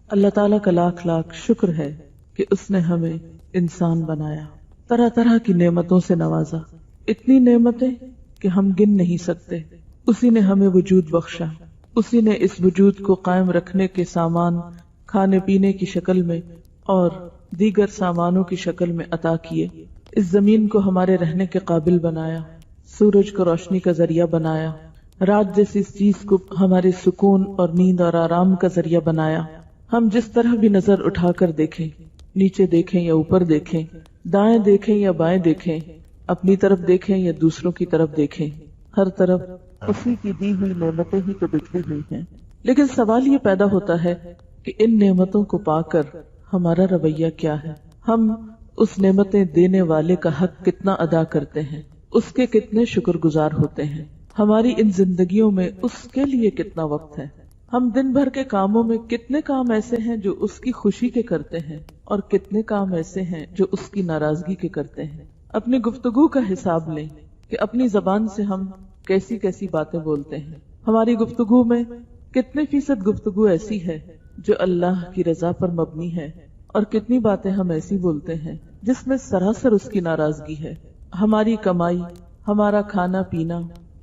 اللہ تعالیٰ کا لاکھ لاکھ شکر ہے کہ اس نے ہمیں انسان بنایا، طرح طرح کی نعمتوں سے نوازا، اتنی نعمتیں کہ ہم گن نہیں سکتے۔ اسی نے ہمیں وجود بخشا، اسی نے اس وجود کو قائم رکھنے کے سامان کھانے پینے کی شکل میں اور دیگر سامانوں کی شکل میں عطا کیے۔ اس زمین کو ہمارے رہنے کے قابل بنایا، سورج کو روشنی کا ذریعہ بنایا، رات جیسی چیز کو ہمارے سکون اور نیند اور آرام کا ذریعہ بنایا۔ ہم جس طرح بھی نظر اٹھا کر دیکھیں، نیچے دیکھیں یا اوپر دیکھیں، دائیں دیکھیں یا بائیں دیکھیں، اپنی طرف دیکھیں یا دوسروں کی طرف دیکھیں، ہر طرف اسی کی دی ہوئی نعمتیں ہی تو بکھری ہوئی ہیں۔ لیکن سوال یہ پیدا ہوتا ہے کہ ان نعمتوں کو پا کر ہمارا رویہ کیا ہے؟ ہم اس نعمتیں دینے والے کا حق کتنا ادا کرتے ہیں، اس کے کتنے شکر گزار ہوتے ہیں؟ ہماری ان زندگیوں میں اس کے لیے کتنا وقت ہے؟ ہم دن بھر کے کاموں میں کتنے کام ایسے ہیں جو اس کی خوشی کے کرتے ہیں اور کتنے کام ایسے ہیں جو اس کی ناراضگی کے کرتے ہیں؟ اپنی گفتگو کا حساب لیں کہ اپنی زبان سے ہم کیسی کیسی باتیں بولتے ہیں۔ ہماری گفتگو میں کتنے فیصد گفتگو ایسی ہے جو اللہ کی رضا پر مبنی ہے، اور کتنی باتیں ہم ایسی بولتے ہیں جس میں سراسر اس کی ناراضگی ہے۔ ہماری کمائی، ہمارا کھانا پینا،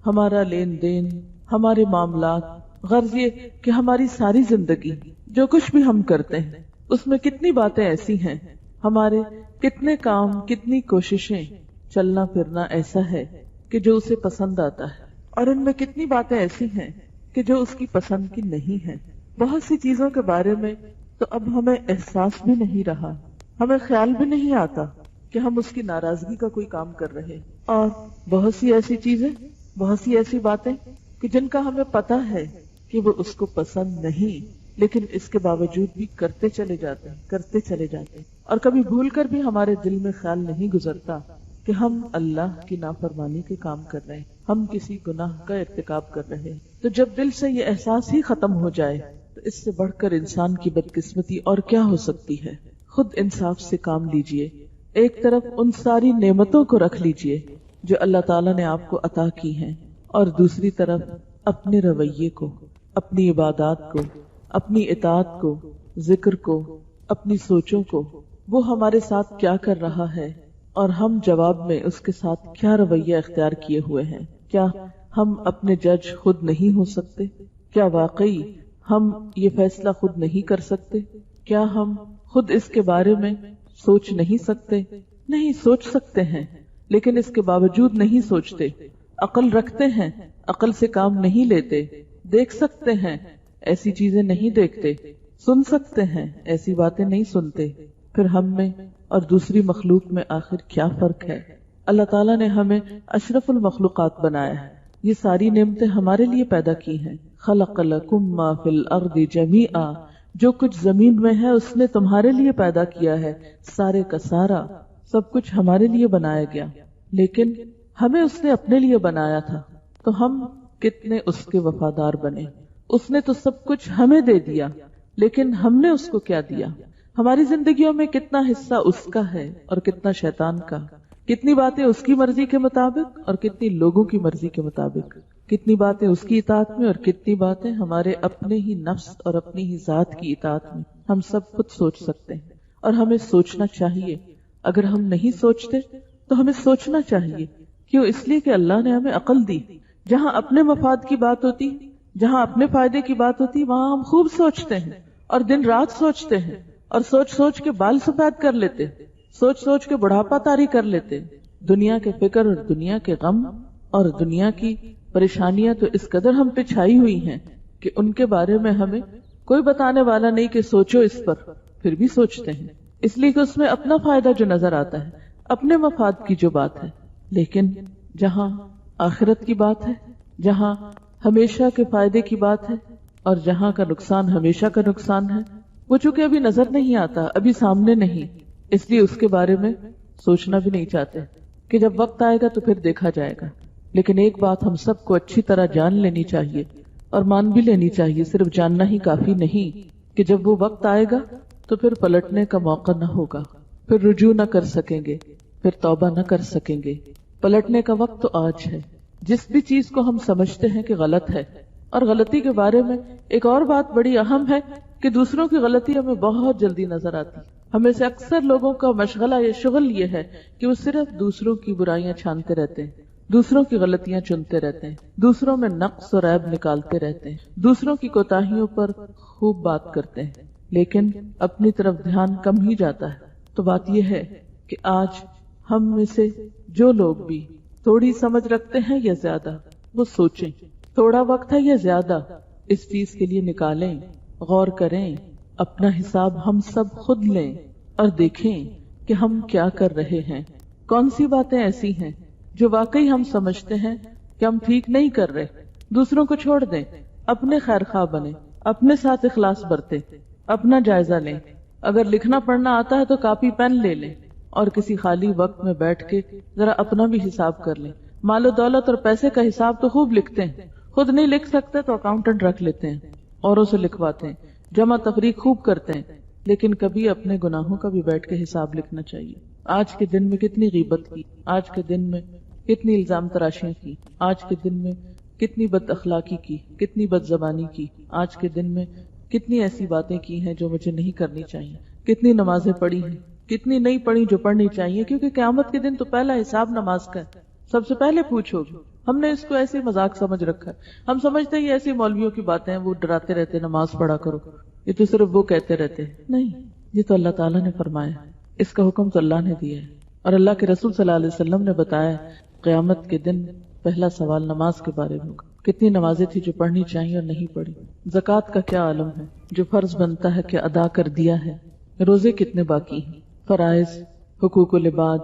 ہمارا لین دین، ہمارے معاملات، غرض یہ کہ ہماری ساری زندگی جو کچھ بھی ہم کرتے ہیں اس میں کتنی باتیں ایسی ہیں، ہمارے کتنے کام، کتنی کوششیں، چلنا پھرنا ایسا ہے کہ جو اسے پسند آتا ہے، اور ان میں کتنی باتیں ایسی ہیں کہ جو اس کی پسند کی نہیں ہیں۔ بہت سی چیزوں کے بارے میں تو اب ہمیں احساس بھی نہیں رہا، ہمیں خیال بھی نہیں آتا کہ ہم اس کی ناراضگی کا کوئی کام کر رہے، اور بہت سی ایسی چیزیں، بہت سی ایسی باتیں کہ جن کا ہمیں پتا ہے کہ وہ اس کو پسند نہیں، لیکن اس کے باوجود بھی کرتے چلے جاتے ہیں، اور کبھی بھول کر بھی ہمارے دل میں خیال نہیں گزرتا کہ ہم اللہ کی نافرمانی کے کام کر رہے ہیں، ہم کسی گناہ کا ارتکاب کر رہے ہیں۔ تو جب دل سے یہ احساس ہی ختم ہو جائے تو اس سے بڑھ کر انسان کی بدقسمتی اور کیا ہو سکتی ہے؟ خود انصاف سے کام لیجئے، ایک طرف ان ساری نعمتوں کو رکھ لیجئے جو اللہ تعالیٰ نے آپ کو عطا کی ہیں، اور دوسری طرف اپنے رویے کو، اپنی عبادات کو، اپنی اطاعت کو، ذکر کو، اپنی سوچوں کو، وہ ہمارے ساتھ کیا کر رہا ہے اور ہم جواب میں اس کے ساتھ کیا رویہ اختیار کیے ہوئے ہیں۔ کیا ہم اپنے جج خود نہیں ہو سکتے؟ کیا واقعی ہم یہ فیصلہ خود نہیں کر سکتے؟ کیا ہم خود اس کے بارے میں سوچ نہیں سکتے؟ نہیں، سوچ سکتے ہیں، لیکن اس کے باوجود نہیں سوچتے۔ عقل رکھتے ہیں، عقل سے کام نہیں لیتے۔ دیکھ سکتے ہیں، ایسی چیزیں نہیں دیکھتے۔ سن سکتے ہیں، ایسی باتیں نہیں سنتے۔ پھر ہم میں اور دوسری مخلوق میں آخر کیا فرق ہے؟ اللہ تعالیٰ نے ہمیں اشرف المخلوقات بنایا ہے، یہ ساری نعمتیں ہمارے لیے پیدا کی ہیں۔ خلق لکم ما فی الارض جمیعا، جو کچھ زمین میں ہے اس نے تمہارے لیے پیدا کیا ہے، سارے کا سارا، سب کچھ ہمارے لیے بنایا گیا، لیکن ہمیں اس نے اپنے لیے بنایا تھا، تو ہم کتنے اس کے وفادار بنے۔ اس نے تو سب کچھ ہمیں دے دیا، لیکن ہم نے اس کو کیا دیا؟ ہماری زندگیوں میں کتنا حصہ اس کا ہے اور کتنا شیطان کا؟ کتنی باتیں اس کی مرضی کے مطابق اور کتنی لوگوں کی مرضی کے مطابق؟ کتنی باتیں اس کی اطاعت میں اور کتنی باتیں ہمارے اپنے ہی نفس اور اپنی ہی ذات کی اطاعت میں؟ ہم سب خود سوچ سکتے ہیں، اور ہمیں سوچنا چاہیے۔ اگر ہم نہیں سوچتے تو ہمیں سوچنا چاہیے۔ کیوں؟ اس لیے کہ اللہ نے ہمیں عقل دی۔ جہاں اپنے مفاد کی بات ہوتی، جہاں اپنے فائدے کی بات ہوتی، وہاں ہم خوب سوچتے ہیں اور دن رات سوچتے ہیں، اور سوچ سوچ کے بال سفید کر لیتے، سوچ سوچ کے بڑھاپا طاری کر لیتے۔ دنیا کے فکر اور دنیا کے غم اور دنیا کی پریشانیاں تو اس قدر ہم پہ چھائی ہوئی ہیں کہ ان کے بارے میں ہمیں کوئی بتانے والا نہیں کہ سوچو اس پر، پھر بھی سوچتے ہیں، اس لیے کہ اس میں اپنا فائدہ جو نظر آتا ہے، اپنے مفاد کی جو بات ہے۔ لیکن جہاں آخرت کی بات ہے، جہاں ہمیشہ کے فائدے کی بات ہے، اور جہاں کا نقصان ہمیشہ کا نقصان ہے، وہ چونکہ ابھی نظر نہیں آتا، ابھی سامنے نہیں، اس لیے اس کے بارے میں سوچنا بھی نہیں چاہتے کہ جب وقت آئے گا تو پھر دیکھا جائے گا۔ لیکن ایک بات ہم سب کو اچھی طرح جان لینی چاہیے اور مان بھی لینی چاہیے، صرف جاننا ہی کافی نہیں، کہ جب وہ وقت آئے گا تو پھر پلٹنے کا موقع نہ ہوگا، پھر رجوع نہ کر سکیں گے، پھر توبہ نہ کر سکیں گے۔ پلٹنے کا وقت تو آج ہے۔ جس بھی چیز کو ہم سمجھتے ہیں کہ غلط ہے، اور غلطی کے بارے میں ایک اور بات بڑی اہم ہے کہ دوسروں کی غلطی ہمیں بہت جلدی نظر آتی. ہمیں سے اکثر لوگوں کا مشغلہ یا شغل یہ ہے کہ وہ صرف دوسروں کی برائیاں چھانتے رہتے ہیں، دوسروں کی غلطیاں چنتے رہتے ہیں، دوسروں میں نقص اور عیب نکالتے رہتے ہیں، دوسروں کی کوتاہیوں پر خوب بات کرتے ہیں، لیکن اپنی طرف دھیان کم ہی جاتا ہے. تو بات یہ ہے کہ آج ہم میں سے جو لوگ بھی تھوڑی سمجھ رکھتے ہیں یا زیادہ، وہ سوچیں تھوڑا وقت ہے یا زیادہ اس چیز کے لیے نکالیں، غور کریں، اپنا حساب ہم سب خود لیں اور دیکھیں کہ ہم کیا کر رہے ہیں. کون سی باتیں ایسی ہیں جو واقعی ہم سمجھتے ہیں کہ ہم ٹھیک نہیں کر رہے. دوسروں کو چھوڑ دیں، اپنے خیر خواہ بنیں، اپنے ساتھ اخلاص برتیں، اپنا جائزہ لیں. اگر لکھنا پڑھنا آتا ہے تو کاپی پین لے لیں اور کسی خالی وقت میں بیٹھ کے ذرا اپنا بھی حساب کر لیں. مال و دولت اور پیسے کا حساب تو خوب لکھتے ہیں، خود نہیں لکھ سکتے تو اکاؤنٹنٹ رکھ لیتے ہیں، اوروں سے لکھواتے ہیں، جمع تفریق خوب کرتے ہیں، لیکن کبھی اپنے گناہوں کا بھی بیٹھ کے حساب لکھنا چاہیے. آج کے دن میں کتنی غیبت کی، آج کے دن میں کتنی الزام تراشیاں کی، آج کے دن میں کتنی بد اخلاقی کی، کتنی بد زبانی کی، آج کے دن میں کتنی ایسی باتیں کی ہیں جو مجھے نہیں کرنی چاہیے، کتنی نمازیں پڑھی ہیں، کتنی نہیں پڑھی جو پڑھنی چاہیے. کیونکہ قیامت کے دن تو پہلا حساب نماز کا ہے، سب سے پہلے پوچھو گے. ہم نے اس کو ایسے مذاق سمجھ رکھا ہے، ہم سمجھتے ہیں یہ ایسی مولویوں کی باتیں ہیں، وہ ڈراتے رہتے نماز پڑھا کرو، یہ تو صرف وہ کہتے رہتے ہیں. نہیں، یہ تو اللہ تعالیٰ نے فرمایا، اس کا حکم تو اللہ نے دیا ہے، اور اللہ کے رسول صلی اللہ علیہ وسلم نے بتایا قیامت کے دن پہلا سوال نماز کے بارے میں ہوگا. کتنی نمازیں تھی جو پڑھنی چاہیے اور نہیں پڑھی. زکوٰۃ کا کیا عالم ہے، جو فرض بنتا ہے کہ ادا کر دیا ہے. روزے کتنے باقی ہیں. فرائض، حقوق العباد،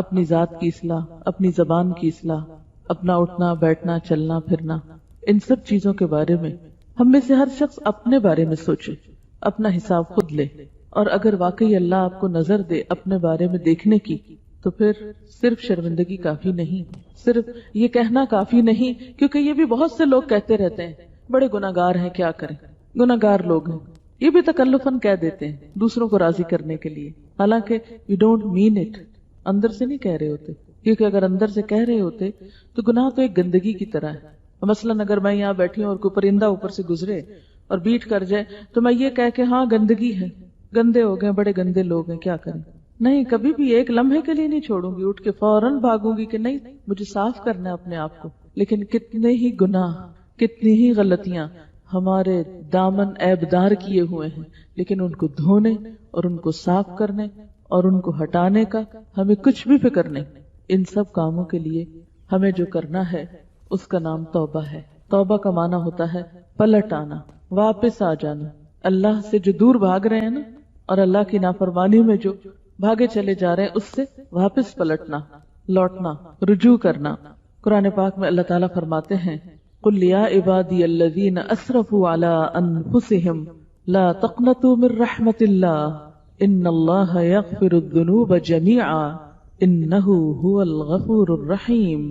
اپنی ذات کی اصلاح، اپنی زبان کی اصلاح، اپنا اٹھنا بیٹھنا چلنا پھرنا، ان سب چیزوں کے بارے میں ہم میں سے ہر شخص اپنے بارے میں سوچے، اپنا حساب خود لے. اور اگر واقعی اللہ آپ کو نظر دے اپنے بارے میں دیکھنے کی، تو پھر صرف شرمندگی کافی نہیں، صرف یہ کہنا کافی نہیں، کیونکہ یہ بھی بہت سے لوگ کہتے رہتے ہیں بڑے گناہگار ہیں، کیا کریں، گناہگار لوگ ہیں. یہ بھی تکلفاً کہہ دیتے ہیں دوسروں کو راضی کرنے کے لیے، حالانکہ یو ڈونٹ مین اٹ، اندر سے نہیں کہہ رہے ہوتے. کیونکہ اگر اندر سے کہہ رہے ہوتے تو گناہ تو ایک گندگی کی طرح ہے. مثلاً اگر میں یہاں بیٹھی ہوں اور کوئی پرندہ اوپر سے گزرے اور بیٹ کر جائے تو میں یہ کہہ کے ہاں گندگی ہے، گندے ہو گئے، بڑے گندے لوگ ہیں، کیا کریں. نہیں، کبھی بھی ایک لمحے کے لیے نہیں چھوڑوں گی، اٹھ کے فوراً بھاگوں گی کہ نہیں، مجھے صاف کرنا ہے اپنے آپ کو. لیکن کتنے ہی گناہ، کتنی ہی غلطیاں ہمارے دامن عیبدار کیے ہوئے ہیں، لیکن ان کو دھونے اور ان کو صاف کرنے اور ان کو ہٹانے کا ہمیں کچھ بھی فکر نہیں. ان سب کاموں کے لیے ہمیں جو کرنا ہے اس کا نام توبہ ہے. توبہ کا معنی ہوتا ہے پلٹ آنا، واپس آ جانا. اللہ سے جو دور بھاگ رہے ہیں نا، اور اللہ کی نافرمانی میں جو بھاگے چلے جا رہے ہیں، اس سے واپس پلٹنا، لوٹنا، رجوع کرنا. قرآن پاک میں اللہ تعالیٰ فرماتے ہیں قُلْ يَا عِبَادِيَ الَّذِينَ أَسْرَفُوا عَلَىٰ أَنفُسِهِمْ لَا تَقْنَطُوا مِن رَحْمَةِ اللَّهِ إِنَّ اللَّهَ يَغْفِرُ الذُّنُوبَ جَمِيعًا إِنَّهُ هُوَ الْغَفُورُ الرَّحِيمُ.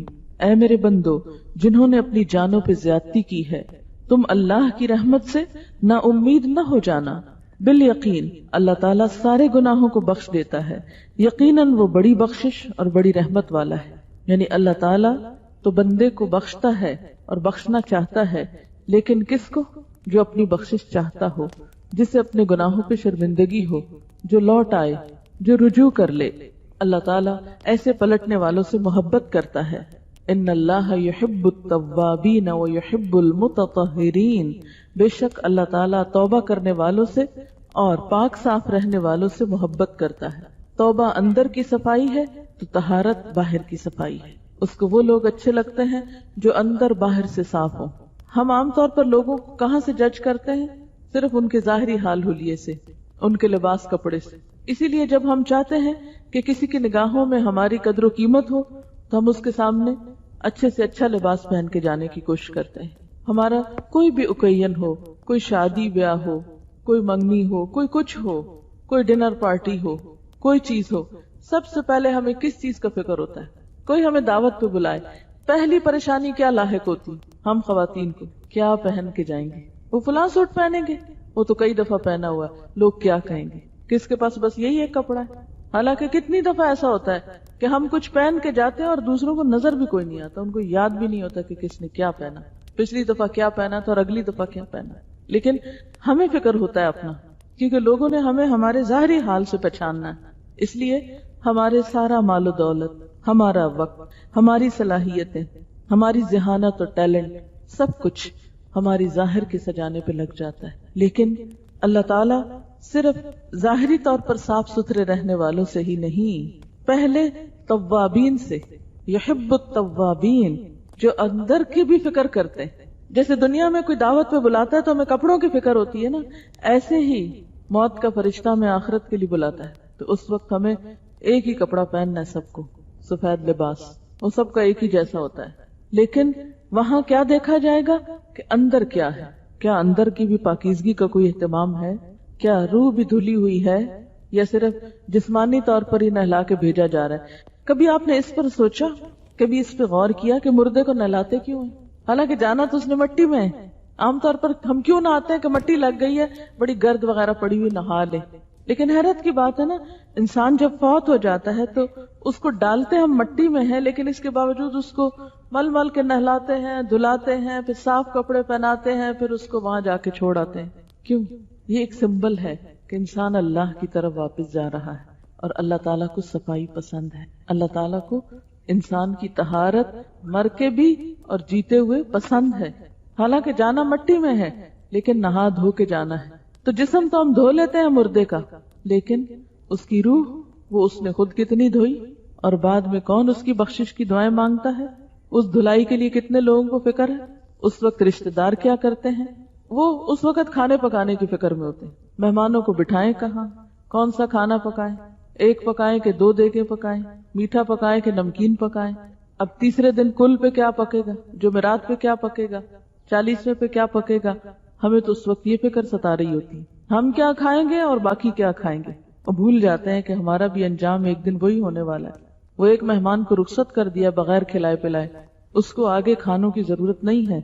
اے میرے بندو، جنہوں نے اپنی جانوں پہ زیادتی کی ہے، تم اللہ کی رحمت سے نا امید نہ ہو جانا. بالیقین اللہ تعالیٰ سارے گناہوں کو بخش دیتا ہے، یقیناً وہ بڑی بخشش اور بڑی رحمت والا ہے. یعنی اللہ تعالیٰ تو بندے کو بخشتا ہے اور بخشنا چاہتا ہے، لیکن کس کو؟ جو اپنی بخشش چاہتا ہو، جسے اپنے گناہوں پہ شرمندگی ہو، جو لوٹ آئے، جو رجوع کر لے. اللہ تعالیٰ ایسے پلٹنے والوں سے محبت کرتا ہے. ان اللہ یحب التوابین ویحب المتطہرین. بے شک اللہ تعالیٰ توبہ کرنے والوں سے اور پاک صاف رہنے والوں سے محبت کرتا ہے. توبہ اندر کی صفائی ہے تو طہارت باہر کی صفائی ہے. اس کو وہ لوگ اچھے لگتے ہیں جو اندر باہر سے صاف ہوں. ہم عام طور پر لوگوں کو کہاں سے جج کرتے ہیں؟ صرف ان کے ظاہری حال حلیے سے، ان کے لباس کپڑے سے. اسی لیے جب ہم چاہتے ہیں کہ کسی کی نگاہوں میں ہماری قدر و قیمت ہو تو ہم اس کے سامنے اچھے سے اچھا لباس پہن کے جانے کی کوشش کرتے ہیں. ہمارا کوئی بھی اوکیزن ہو، کوئی شادی بیاہ ہو، کوئی منگنی ہو، کوئی کچھ ہو، کوئی ڈنر پارٹی ہو، کوئی چیز ہو، سب سے پہلے ہمیں کس چیز کا فکر ہوتا ہے؟ کوئی ہمیں دعوت پہ بلائے، پہلی پریشانی کیا لاحق ہوتی ہم خواتین کو؟ کیا پہن کے جائیں گے؟ وہ فلاں سوٹ پہنیں گے، وہ تو کئی دفعہ پہنا ہوا ہے، لوگ کیا کہیں گے؟ کس کے پاس بس یہی ایک کپڑا ہے. حالانکہ کتنی دفعہ ایسا ہوتا ہے کہ ہم کچھ پہن کے جاتے ہیں اور دوسروں کو نظر بھی کوئی نہیں آتا، ان کو یاد بھی نہیں ہوتا کہ کس نے کیا پہنا، پچھلی دفعہ کیا پہنا تھا اور اگلی دفعہ کیا پہنا. لیکن ہمیں فکر ہوتا ہے اپنا، کیونکہ لوگوں نے ہمیں ہمارے ظاہری حال سے پہچاننا ہے، اس لیے ہمارے سارا مال و دولت، ہمارا وقت، ہماری صلاحیتیں، ہماری ذہانت اور ٹیلنٹ، سب کچھ ہماری ظاہر کے سجانے پہ لگ جاتا ہے. لیکن اللہ تعالیٰ صرف ظاہری طور پر صاف ستھرے رہنے والوں سے ہی نہیں، پہلے توابین سے، یحب التوابین، جو اندر کی بھی فکر کرتے ہیں. جیسے دنیا میں کوئی دعوت پہ بلاتا ہے تو ہمیں کپڑوں کی فکر ہوتی ہے نا، ایسے ہی موت کا فرشتہ ہمیں آخرت کے لیے بلاتا ہے تو اس وقت ہمیں ایک ہی کپڑا پہننا ہے، سب کو سفید لباس، وہ سب کا ایک ہی جیسا ہوتا ہے. لیکن وہاں کیا دیکھا جائے گا کہ اندر کیا ہے، کیا اندر کی بھی پاکیزگی کا کوئی اہتمام ہے، کیا روح بھی دھلی ہوئی ہے، یا صرف جسمانی طور پر ہی نہلا کے بھیجا جا رہا ہے. کبھی آپ نے اس پر سوچا، کبھی اس پہ غور کیا کہ مردے کو نہلاتے کیوں ہیں؟ حالانکہ جانا تو اس نے مٹی میں ہے. عام طور پر ہم کیوں نہ آتے ہیں کہ مٹی لگ گئی ہے، بڑی گرد وغیرہ پڑی ہوئی، نہا لے. لیکن حیرت کی بات ہے نا، انسان جب فوت ہو جاتا ہے تو اس کو ڈالتے ہم مٹی میں ہیں، لیکن اس کے باوجود اس کو مل مل کے نہلاتے ہیں، دھلاتے ہیں، پھر صاف کپڑے پہناتے ہیں، پھر اس کو وہاں جا کے چھوڑ آتے ہیں. کیوں؟ یہ ایک سمبل ہے کہ انسان اللہ کی طرف واپس جا رہا ہے، اور اللہ تعالیٰ کو صفائی پسند ہے. اللہ تعالیٰ کو انسان کی طہارت مر کے بھی اور جیتے ہوئے پسند ہے. حالانکہ جانا مٹی میں ہے لیکن نہا دھو کے جانا ہے. تو جسم تو ہم دھو لیتے ہیں مردے کا، لیکن اس کی روح، وہ اس نے خود کتنی دھوئی، اور بعد میں کون اس کی بخشش کی دعائیں مانگتا ہے، اس دھلائی کے لیے کتنے لوگوں کو فکر ہے. اس وقت رشتہ دار کیا کرتے ہیں، وہ اس وقت کھانے پکانے کی فکر میں ہوتے ہیں. مہمانوں کو بٹھائیں کہاں، کون سا کھانا پکائیں، ایک پکائیں کہ دو دیگیں پکائیں، میٹھا پکائیں کہ نمکین پکائیں. اب تیسرے دن کل پہ کیا پکے گا، جمعرات پہ کیا پکے گا، 40ویں پہ کیا پکے گا. ہمیں تو اس وقت یہ فکر ستا رہی ہوتی، ہم کیا کھائیں گے اور باقی کیا کھائیں گے، اور بھول جاتے ہیں کہ ہمارا بھی انجام ایک دن وہی ہونے والا ہے. وہ ایک مہمان کو رخصت کر دیا بغیر کھلائے پلائے، اس کو آگے کھانوں کی ضرورت نہیں ہے،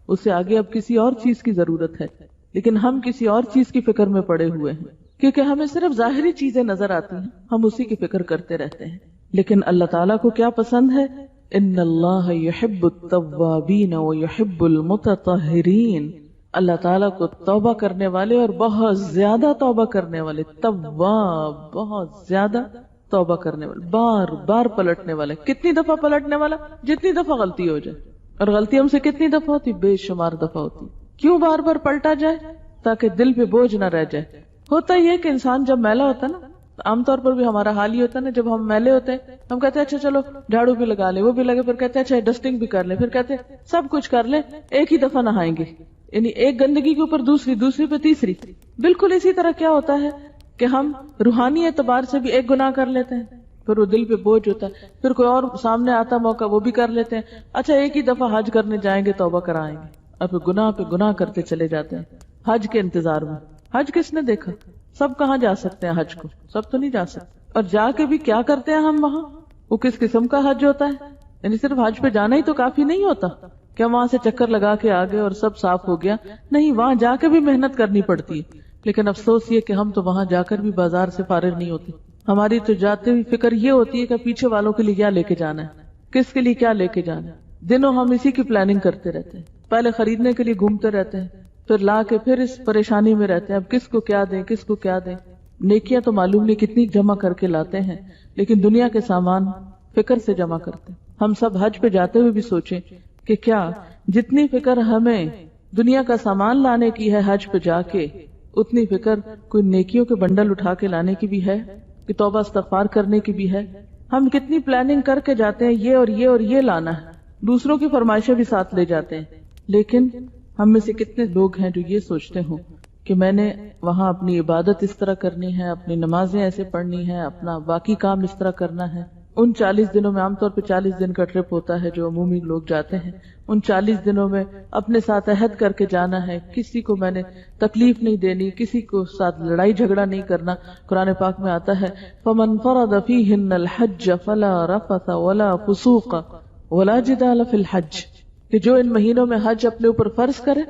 اسے آگے اب کسی اور چیز کی ضرورت ہے. لیکن ہم کسی اور چیز کی فکر میں پڑے ہوئے ہیں، کیونکہ ہمیں صرف ظاہری چیزیں نظر آتی ہیں، ہم اسی کی فکر کرتے رہتے ہیں. لیکن اللہ تعالیٰ کو کیا پسند ہے؟ ان اللہ یحب التوابین ویحب المتطہرین. اللہ تعالیٰ کو توبہ کرنے والے اور بہت زیادہ توبہ کرنے والے، تواب، بہت زیادہ توبہ کرنے والے، بار بار پلٹنے والے. کتنی دفعہ پلٹنے والا؟ جتنی دفعہ غلطی ہو جائے. اور غلطی ہم سے کتنی دفعہ ہوتی؟ بے شمار دفعہ ہوتی. کیوں بار بار پلٹا جائے؟ تاکہ دل پہ بوجھ نہ رہ جائے. ہوتا یہ کہ انسان جب میلا ہوتا ہے نا، عام طور پر بھی ہمارا حال ہی ہوتا ہے نا، جب ہم میلے ہوتے ہیں ہم کہتے ہیں اچھا چلو جھاڑو بھی لگا لیں، وہ بھی لگے، پھر کہتے ہیں اچھا ڈسٹنگ بھی کر لیں، پھر کہتے ہیں سب کچھ کر لیں، ایک ہی دفعہ نہائیں گے. یعنی ایک گندگی کے اوپر دوسری، دوسری پہ تیسری. بالکل اسی طرح کیا ہوتا ہے کہ ہم روحانی اعتبار سے بھی ایک گناہ کر لیتے ہیں، پھر وہ دل پہ بوجھ ہوتا ہے، پھر کوئی اور سامنے آتا موقع وہ بھی کر لیتے ہیں. اچھا ایک ہی دفعہ حج کرنے جائیں گے، توبہ کرائیں گے، اور پھر گناہ پہ گناہ کرتے چلے جاتے ہیں حج کے انتظار میں. حج کس نے دیکھا؟ سب کہاں جا سکتے ہیں حج کو؟ سب تو نہیں جا سکتے. اور جا کے بھی کیا کرتے ہیں ہم وہاں؟ وہ کس قسم کا حج ہوتا ہے؟ یعنی صرف حج پہ جانا ہی تو کافی نہیں ہوتا. کیا وہاں سے چکر لگا کے آگے اور سب صاف ہو گیا؟ نہیں، وہاں جا کے بھی محنت کرنی پڑتی ہے. لیکن افسوس یہ کہ ہم تو وہاں جا کر بھی بازار سے فارغ نہیں ہوتے. ہماری تو جاتے ہوئی فکر یہ ہوتی ہے کہ پیچھے والوں کے لیے کیا لے کے جانا ہے، کس کے لیے کیا لے کے جانا ہے. دنوں ہم اسی کی پلاننگ کرتے رہتے ہیں، پہلے خریدنے کے لیے گھومتے رہتے ہیں، پھر لا کے پھر اس پریشانی میں رہتے ہیں اب کس کو کیا دیں، کس کو کیا دیں. نیکیاں تو معلوم نہیں کتنی جمع کر کے لاتے ہیں، لیکن دنیا کے سامان فکر سے جمع کرتے ہیں. ہم سب حج پہ جاتے ہوئے بھی سوچیں کہ کیا جتنی فکر ہمیں دنیا کا سامان لانے کی ہے حج پہ جا کے، اتنی فکر کوئی نیکیوں کے بنڈل اٹھا کے لانے کی بھی ہے، کہ توبہ استغفار کرنے کی بھی ہے. ہم کتنی پلاننگ کر کے جاتے ہیں، یہ اور یہ اور یہ لانا ہے، دوسروں کی فرمائشیں بھی ساتھ لے جاتے ہیں. لیکن ہم میں سے کتنے لوگ ہیں جو یہ سوچتے ہوں کہ میں نے وہاں اپنی عبادت اس طرح کرنی ہے، اپنی نمازیں ایسے پڑھنی ہے، اپنا باقی کام اس طرح کرنا ہے. ان 40 دنوں میں عام طور پہ 40 دن کا ٹرپ ہوتا ہے جو عمومی لوگ جاتے ہیں. ان 40 دنوں میں اپنے ساتھ عہد کر کے جانا ہے، کسی کو میں نے تکلیف نہیں دینی، کسی کو ساتھ لڑائی جھگڑا نہیں کرنا. قرآن پاک میں آتا ہے فَمَنْ فَرَضَ فِيهِنَّ الْحَجَّ فَلَا رَفَثَ وَلَا فُسُوقَ وَلَا جِدَالَ فِي الْحَجِّ، کہ جو ان مہینوں میں حج اپنے اوپر فرض کرے،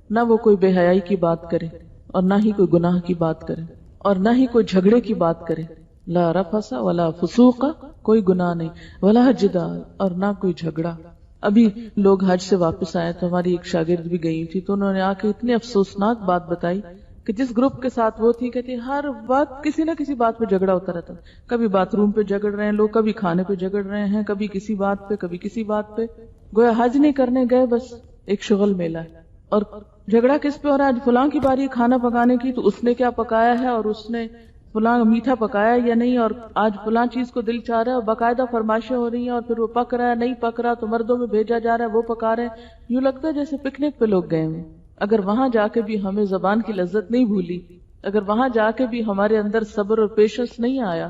نہ وہ کوئی بے حیائی کی بات کرے اور نہ ہی کوئی گناہ کی بات کرے اور نہ ہی کوئی جھگڑے کی بات کرے. لا رفث ولا فسوق، کوئی گناہ نہیں، ولا جدال، اور نہ کوئی جھگڑا. ابھی لوگ حج سے واپس آئے تو ہماری ایک شاگرد بھی گئی تھی، تو انہوں نے آ کے اتنی افسوسناک بات بتائی کہ جس گروپ کے ساتھ وہ تھی، کہتی ہر وقت کسی نہ کسی بات پہ جھگڑا ہوتا رہتا، کبھی باتھ روم پہ جھگڑ رہے ہیں لوگ، کبھی کھانے پہ جھگڑ رہے ہیں، کبھی کسی بات پہ کبھی کسی بات پہ، گویا حج نہیں کرنے گئے، بس ایک شغل میلہ ہے۔ اور جھگڑا کس پہ ہو رہا ہے؟ آج فلاں کی باری کھانا پکانے کی، تو اس نے کیا پکایا ہے اور اس نے فلاں میٹھا پکایا یا نہیں، اور آج فلاں چیز کو دل چاہ رہا ہے اور باقاعدہ فرمائشیں ہو رہی ہیں، اور پھر وہ پک رہا ہے نہیں پک رہا تو مردوں میں بھیجا جا رہا ہے وہ پکا رہے ہیں، یوں لگتا ہے جیسے پکنک پہ لوگ گئے ہوں۔ اگر وہاں جا کے بھی ہمیں زبان کی لذت نہیں بھولی، اگر وہاں جا کے بھی ہمارے اندر صبر اور پیشنس نہیں آیا،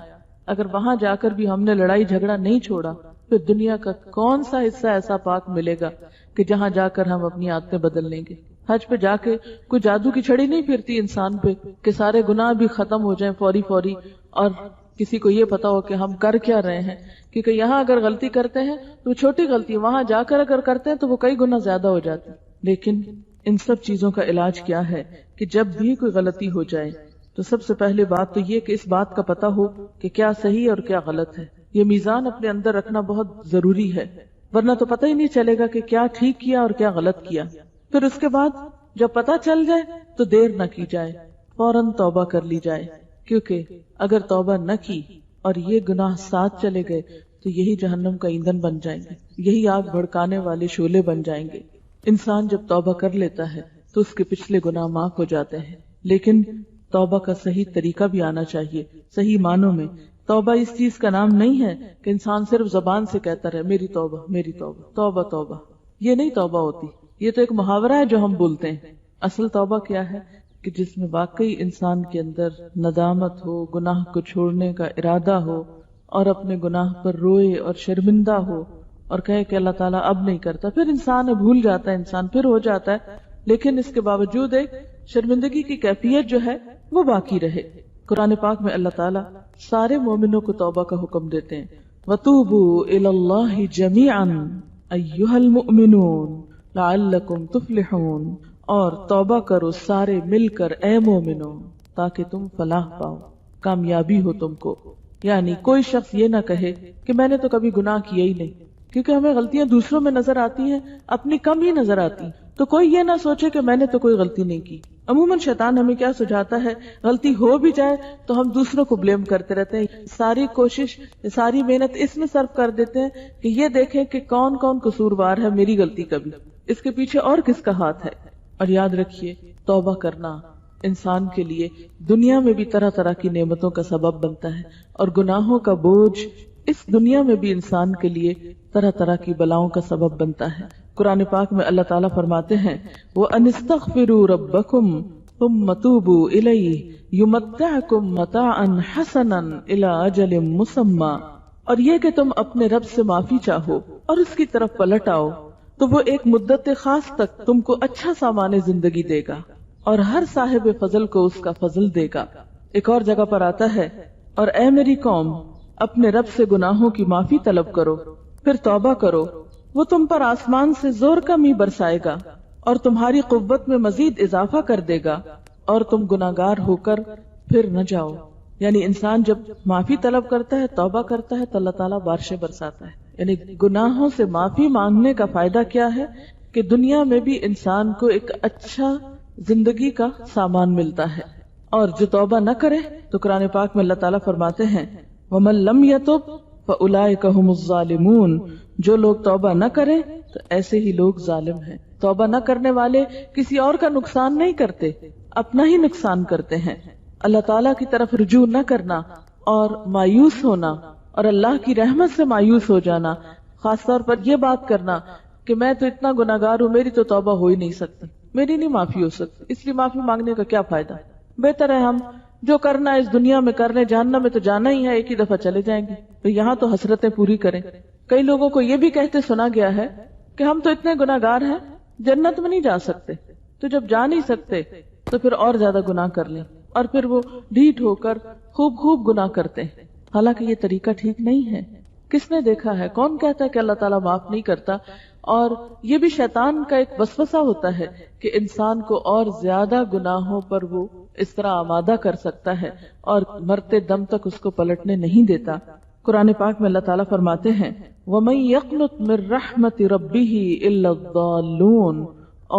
اگر وہاں جا کر بھی ہم نے لڑائی جھگڑا نہیں چھوڑا، پھر دنیا کا کون سا حصہ ایسا پاک ملے گا کہ جہاں جا کر ہم اپنی عادتیں بدل لیں گے؟ حج پہ جا کے کوئی جادو کی چھڑی نہیں پھرتی انسان پہ کہ سارے گناہ بھی ختم ہو جائیں فوری فوری، اور کسی کو یہ پتا ہو کہ ہم کر کیا رہے ہیں، کیونکہ یہاں اگر غلطی کرتے ہیں تو چھوٹی غلطی، وہاں جا کر اگر کرتے ہیں تو وہ کئی گنا زیادہ ہو جاتی۔ لیکن ان سب چیزوں کا علاج کیا ہے کہ جب بھی کوئی غلطی ہو جائے تو سب سے پہلے بات تو یہ کہ اس بات کا پتا ہو کہ کیا صحیح اور کیا غلط ہے۔ یہ میزان اپنے اندر رکھنا بہت ضروری ہے، ورنہ تو پتہ ہی نہیں چلے گا کہ کیا ٹھیک کیا اور کیا غلط کیا۔ پھر اس کے بعد جب پتا چل جائے تو دیر نہ کی جائے، فوراً توبہ کر لی جائے، کیونکہ اگر توبہ نہ کی اور یہ گناہ ساتھ چلے گئے تو یہی جہنم کا ایندھن بن جائیں گے، یہی آگ بھڑکانے والے شعلے بن جائیں گے۔ انسان جب توبہ کر لیتا ہے تو اس کے پچھلے گناہ معاف ہو جاتے ہیں، لیکن توبہ کا صحیح طریقہ بھی آنا چاہیے، صحیح معنوں میں۔ توبہ اس چیز کا نام نہیں ہے کہ انسان صرف زبان سے کہتا رہے میری توبہ میری توبہ توبہ توبہ، یہ نہیں توبہ ہوتی، یہ تو ایک محاورہ ہے جو ہم بولتے ہیں۔ اصل توبہ کیا ہے کہ جس میں واقعی انسان کے اندر ندامت ہو، گناہ کو چھوڑنے کا ارادہ ہو، اور اپنے گناہ پر روئے اور شرمندہ ہو اور کہے کہ اللہ تعالیٰ اب نہیں کرتا۔ پھر انسان بھول جاتا ہے، انسان پھر ہو جاتا ہے، لیکن اس کے باوجود ایک شرمندگی کی کیفیت جو ہے وہ باقی رہے۔ قرآن پاک میں اللہ تعالیٰ سارے مومنوں کو توبہ کا حکم دیتے ہیں، وَتُوبُوا إِلَى اللَّهِ جَمِيعًا أَيُّهَا الْمُؤْمِنُونَ لَعَلَّكُمْ تُفْلِحُونَ، اور توبہ کرو سارے مل کر اے مومنوں تاکہ تم فلاح پاؤ، کامیابی ہو تم کو۔ یعنی کوئی شخص یہ نہ کہے کہ میں نے تو کبھی گناہ کیا ہی نہیں، کیونکہ ہمیں غلطیاں دوسروں میں نظر آتی ہیں، اپنی کم ہی نظر آتی، تو کوئی یہ نہ سوچے کہ میں نے تو کوئی غلطی نہیں کی۔ عموماً شیطان ہمیں کیا سجھاتا ہے، غلطی ہو بھی جائے تو ہم دوسروں کو بلیم کرتے رہتے ہیں، ساری کوشش ساری محنت اس میں صرف کر دیتے ہیں کہ یہ دیکھیں کہ کون کون قصوروار ہے میری غلطی کا بھی، اس کے پیچھے اور کس کا ہاتھ ہے۔ اور یاد رکھیے توبہ کرنا انسان کے لیے دنیا میں بھی طرح طرح کی نعمتوں کا سبب بنتا ہے، اور گناہوں کا بوجھ اس دنیا میں بھی انسان کے لیے طرح طرح کی بلاؤں کا سبب بنتا ہے۔ قرآن پاک میں اللہ تعالیٰ فرماتے ہیں وَأَنِ اسْتَغْفِرُوا رَبَّكُمْ ثُمَّ تُوبُوا إِلَيْهِ يُمَتِّعْكُمْ مَتَاعًا حَسَنًا إِلَىٰ أَجَلٍ مُّسَمًّى، اور یہ کہ تم اپنے رب سے معافی چاہو اور اس کی طرف پلٹ آؤ تو وہ ایک مدت خاص تک تم کو اچھا سامان زندگی دے گا، اور ہر صاحب فضل کو اس کا فضل دے گا۔ ایک اور جگہ پر آتا ہے اور اے میری قوم اپنے رب سے گناہوں کی معافی طلب کرو پھر توبہ کرو، وہ تم پر آسمان سے زور کا می برسائے گا اور تمہاری قوت میں مزید اضافہ کر دے گا، اور تم گناہگار ہو کر پھر نہ جاؤ۔ یعنی انسان جب معافی طلب کرتا ہے، توبہ کرتا ہے، تو اللہ تعالیٰ بارشیں برساتا ہے۔ یعنی گناہوں سے معافی مانگنے کا فائدہ کیا ہے کہ دنیا میں بھی انسان کو ایک اچھا زندگی کا سامان ملتا ہے، اور جو توبہ نہ کرے تو قرآن پاک میں اللہ تعالیٰ فرماتے ہیں وَمَن لَّمْ يَتُبْ فَأُولَٰئِكَ هُمُ الظَّالِمُونَ، جو لوگ توبہ نہ کریں تو ایسے ہی لوگ ظالم ہیں۔ توبہ نہ کرنے والے کسی اور کا نقصان نہیں کرتے، اپنا ہی نقصان کرتے ہیں۔ اللہ تعالیٰ کی طرف رجوع نہ کرنا اور مایوس ہونا اور اللہ کی رحمت سے مایوس ہو جانا، خاص طور پر یہ بات کرنا کہ میں تو اتنا گناہگار ہوں، میری تو توبہ ہو ہی نہیں سکتی، میری نہیں معافی ہو سکتی، اس لیے معافی مانگنے کا کیا فائدہ؟ بہتر ہے ہم جو کرنا ہے اس دنیا میں کرنے، جہنم میں تو جانا ہی ہے، ایک ہی دفعہ چلے جائیں گے، تو یہاں تو حسرتیں پوری کریں۔ کئی لوگوں کو یہ بھی کہتے سنا گیا ہے کہ ہم تو اتنے گناہگار ہیں جنت میں نہیں جا سکتے، تو جب جا نہیں سکتے تو پھر اور زیادہ گناہ کر لیں، اور پھر وہ ڈھیٹ ہو کر خوب گناہ کرتے ہیں۔ حالانکہ یہ طریقہ ٹھیک نہیں ہے۔ کس نے دیکھا ہے؟ کون کہتا ہے کہ اللہ تعالیٰ معاف نہیں کرتا؟ اور یہ بھی شیطان کا ایک وسوسہ ہوتا ہے کہ انسان کو اور زیادہ گناہوں پر وہ اس طرح آمادہ کر سکتا ہے اور مرتے دم تک اس کو پلٹنے نہیں دیتا۔ قرآن پاک میں اللہ تعالیٰ فرماتے ہیں وَمَن يَقْنُطْ مِن رَحْمَتِ رَبِّهِ إِلَّا الضَّالُّونَ،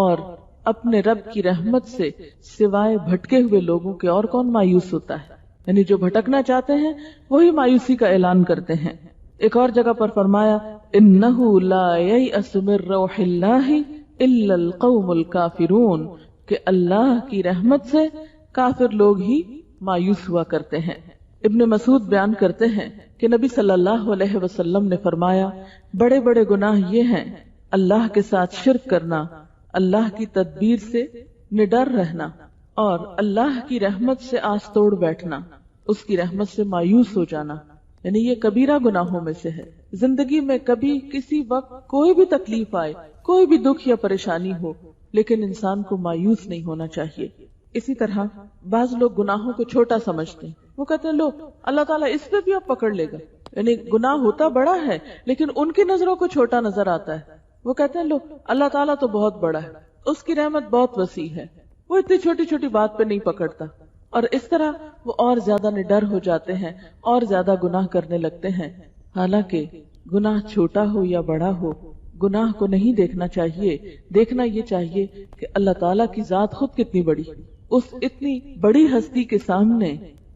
اور اپنے رب کی رحمت سے سوائے بھٹکے ہوئے لوگوں کے اور کون مایوس ہوتا ہے، یعنی جو بھٹکنا چاہتے ہیں وہی مایوسی کا اعلان کرتے ہیں۔ ایک اور جگہ پر فرمایا إِنَّهُ لَا يَيْأَسُ مِن رَوْحِ اللَّهِ إِلَّا الْقَوْمُ الْكَافِرُونَ، کہ اللہ کی رحمت سے کافر لوگ ہی مایوس ہوا کرتے ہیں۔ ابن مسعود بیان کرتے ہیں کہ نبی صلی اللہ علیہ وسلم نے فرمایا بڑے بڑے گناہ یہ ہیں اللہ کے ساتھ شرک کرنا، اللہ کی تدبیر سے نڈر رہنا، اور اللہ کی رحمت سے آس توڑ بیٹھنا، اس کی رحمت سے مایوس ہو جانا، یعنی یہ کبیرہ گناہوں میں سے ہے۔ زندگی میں کبھی کسی وقت کوئی بھی تکلیف آئے، کوئی بھی دکھ یا پریشانی ہو، لیکن انسان کو مایوس نہیں ہونا چاہیے۔ اسی طرح بعض لوگ گناہوں کو چھوٹا سمجھتے ہیں، وہ کہتے ہیں لو اللہ تعالیٰ اس پہ بھی اب پکڑ لے گا، یعنی گناہ ہوتا بڑا ہے لیکن ان کی نظروں کو چھوٹا نظر آتا ہے۔ وہ کہتے ہیں لو اللہ تعالیٰ تو بہت بڑا ہے، اس کی رحمت بہت وسیع ہے، وہ اتنی چھوٹی چھوٹی بات پہ نہیں پکڑتا، اور اس طرح وہ اور زیادہ نڈر ہو جاتے ہیں اور زیادہ گناہ کرنے لگتے ہیں۔ حالانکہ گناہ چھوٹا ہو یا بڑا ہو، گناہ کو نہیں دیکھنا چاہیے، دیکھنا یہ چاہیے کہ اللہ تعالیٰ کی ذات خود کتنی بڑی، اس اتنی بڑی ہستی کے سامنے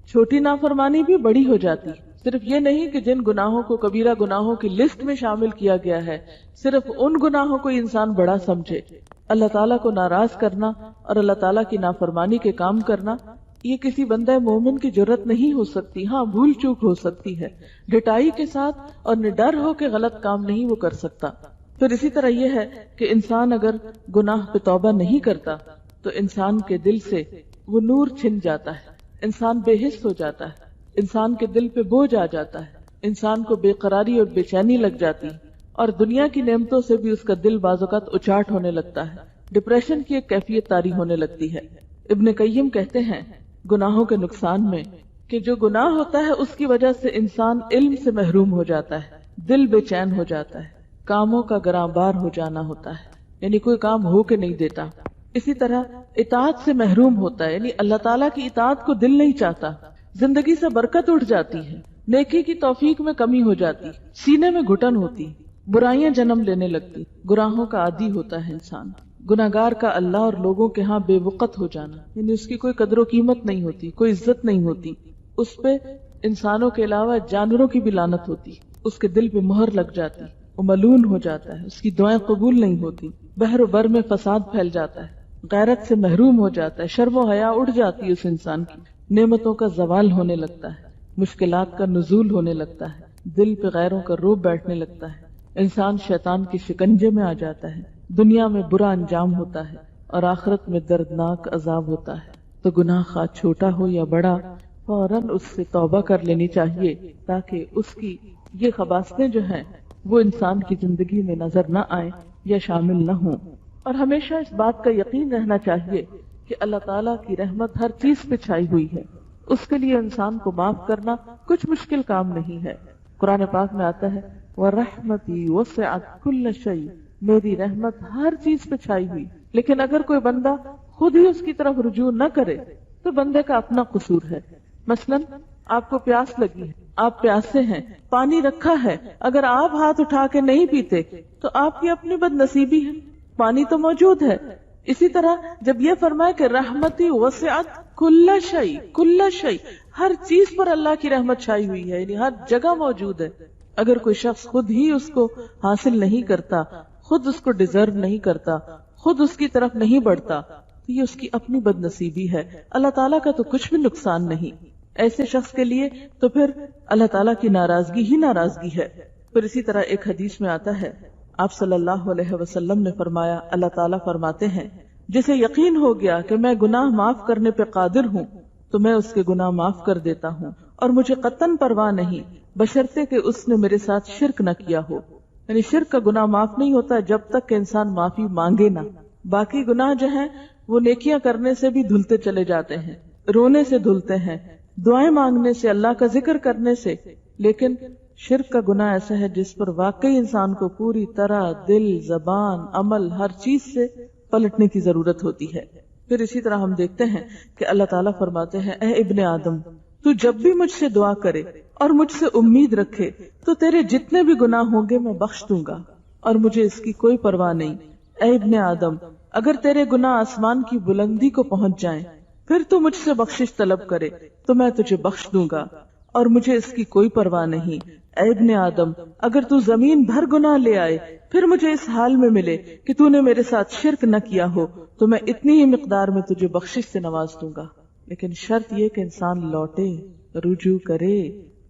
چھوٹی نافرمانی بھی بڑی ہو جاتی۔ صرف یہ نہیں کہ جن گناہوں کو کبیرہ گناہوں کی لسٹ میں شامل کیا گیا ہے صرف ان گناہوں کو انسان بڑا سمجھے۔ اللہ تعالیٰ کو ناراض کرنا اور اللہ تعالیٰ کی نافرمانی کے کام کرنا یہ کسی بندہ مومن کی جرت نہیں ہو سکتی۔ ہاں بھول چوک ہو سکتی ہے، ڈٹائی کے ساتھ اور نڈر ہو کے غلط کام نہیں وہ کر سکتا۔ پھر اسی طرح یہ ہے کہ انسان اگر گناہ پہ توبہ نہیں کرتا تو انسان کے دل سے وہ نور چھن جاتا ہے، انسان بے حس ہو جاتا ہے، انسان کے دل پہ بوجھ آ جاتا ہے، انسان کو بے قراری اور بے چینی لگ جاتی، اور دنیا کی نعمتوں سے بھی اس کا دل بعض اوقات اچاٹ ہونے لگتا ہے، ڈپریشن کی ایک کیفیت طاری ہونے لگتی ہے۔ ابن قیم کہتے ہیں گناہوں کے نقصان میں کہ جو گناہ ہوتا ہے اس کی وجہ سے انسان علم سے محروم ہو جاتا ہے، دل بے چین ہو جاتا ہے، کاموں کا گراں بار ہو جانا ہوتا ہے، یعنی کوئی کام ہو کے نہیں دیتا۔ اسی طرح اطاعت سے محروم ہوتا ہے، یعنی اللہ تعالیٰ کی اطاعت کو دل نہیں چاہتا، زندگی سے برکت اٹھ جاتی ہے، نیکی کی توفیق میں کمی ہو جاتی، سینے میں گھٹن ہوتی، برائیاں جنم لینے لگتی، گناہوں کا عادی ہوتا ہے انسان، گناہگار کا اللہ اور لوگوں کے ہاں بے وقت ہو جانا، یعنی اس کی کوئی قدر و قیمت نہیں ہوتی، کوئی عزت نہیں ہوتی، اس پہ انسانوں کے علاوہ جانوروں کی بھی لعنت ہوتی، اس کے دل پہ مہر لگ جاتی، وہ ملعون ہو جاتا ہے، اس کی دعائیں قبول نہیں ہوتی، بحر و بر میں فساد پھیل جاتا ہے، غیرت سے محروم ہو جاتا ہے، شرم و حیا اڑ جاتی ہے اس انسان کی، نعمتوں کا زوال ہونے لگتا ہے، مشکلات کا نزول ہونے لگتا ہے، دل پہ غیروں کا روب بیٹھنے لگتا ہے، انسان شیطان کے شکنجے میں آ جاتا ہے، دنیا میں برا انجام ہوتا ہے اور آخرت میں دردناک عذاب ہوتا ہے۔ تو گناہ خواہ چھوٹا ہو یا بڑا فوراً اس سے توبہ کر لینی چاہیے تاکہ اس کی یہ خباثتیں جو ہیں وہ انسان کی زندگی میں نظر نہ آئیں یا شامل نہ ہوں۔ اور ہمیشہ اس بات کا یقین رہنا چاہیے کہ اللہ تعالیٰ کی رحمت ہر چیز پہ چھائی ہوئی ہے، اس کے لیے انسان کو معاف کرنا کچھ مشکل کام نہیں ہے۔ قرآن پاک میں آتا ہے وَرَحْمَتِي وَسِعَتْ كُلَّ شَيْءٍ، میری رحمت ہر چیز پہ چھائی ہوئی، لیکن اگر کوئی بندہ خود ہی اس کی طرف رجوع نہ کرے تو بندے کا اپنا قصور ہے۔ مثلاً آپ کو پیاس لگی ہے، آپ پیاسے ہیں، پانی رکھا ہے، اگر آپ ہاتھ اٹھا کے نہیں پیتے تو آپ کی اپنی بد نصیبی ہے، پانی تو موجود ہے۔ اسی طرح جب یہ فرمائے کہ رحمتی وسعت کل شیء، کل شیء، ہر چیز پر اللہ کی رحمت چھائی ہوئی ہے، یعنی ہر جگہ موجود ہے، اگر کوئی شخص خود ہی اس کو حاصل نہیں کرتا، خود اس کو ڈیزرو نہیں کرتا، خود اس کی طرف نہیں بڑھتا تو یہ اس کی اپنی بد نصیبی ہے، اللہ تعالیٰ کا تو کچھ بھی نقصان نہیں۔ ایسے شخص کے لیے تو پھر اللہ تعالیٰ کی ناراضگی ہی ناراضگی ہے۔ پھر اسی طرح ایک حدیث میں آتا ہے، آپ صلی اللہ علیہ وسلم نے فرمایا، اللہ تعالیٰ فرماتے ہیں جسے یقین ہو گیا کہ میں گناہ معاف کرنے پہ قادر ہوں تو میں اس کے گناہ معاف کر دیتا ہوں، اور مجھے قطعاً پرواہ نہیں بشرطے کہ اس نے میرے ساتھ شرک نہ کیا ہو، یعنی شرک کا گناہ معاف نہیں ہوتا جب تک کہ انسان معافی مانگے نہ، باقی گناہ جو ہیں وہ نیکیاں کرنے سے بھی دھلتے چلے جاتے ہیں، رونے سے دھلتے ہیں، دعائیں مانگنے سے، اللہ کا ذکر کرنے سے، لیکن شرک کا گناہ ایسا ہے جس پر واقعی انسان کو پوری طرح دل، زبان، عمل، ہر چیز سے پلٹنے کی ضرورت ہوتی ہے۔ پھر اسی طرح ہم دیکھتے ہیں کہ اللہ تعالیٰ فرماتے ہیں، اے ابن آدم تو جب بھی مجھ سے دعا کرے اور مجھ سے امید رکھے تو تیرے جتنے بھی گناہ ہوں گے میں بخش دوں گا، اور مجھے اس کی کوئی پرواہ نہیں۔ اے ابن آدم، اگر تیرے گناہ آسمان کی بلندی کو پہنچ جائیں پھر تو مجھ سے بخشش طلب کرے تو میں تجھے بخش دوں گا، اور مجھے اس کی کوئی پرواہ نہیں۔ اے ابن آدم، اگر تو زمین بھر گناہ لے آئے پھر مجھے اس حال میں ملے کہ تو نے میرے ساتھ شرک نہ کیا ہو تو میں اتنی ہی مقدار میں تجھے بخشش سے نواز دوں گا۔ لیکن شرط یہ کہ انسان لوٹے، رجوع کرے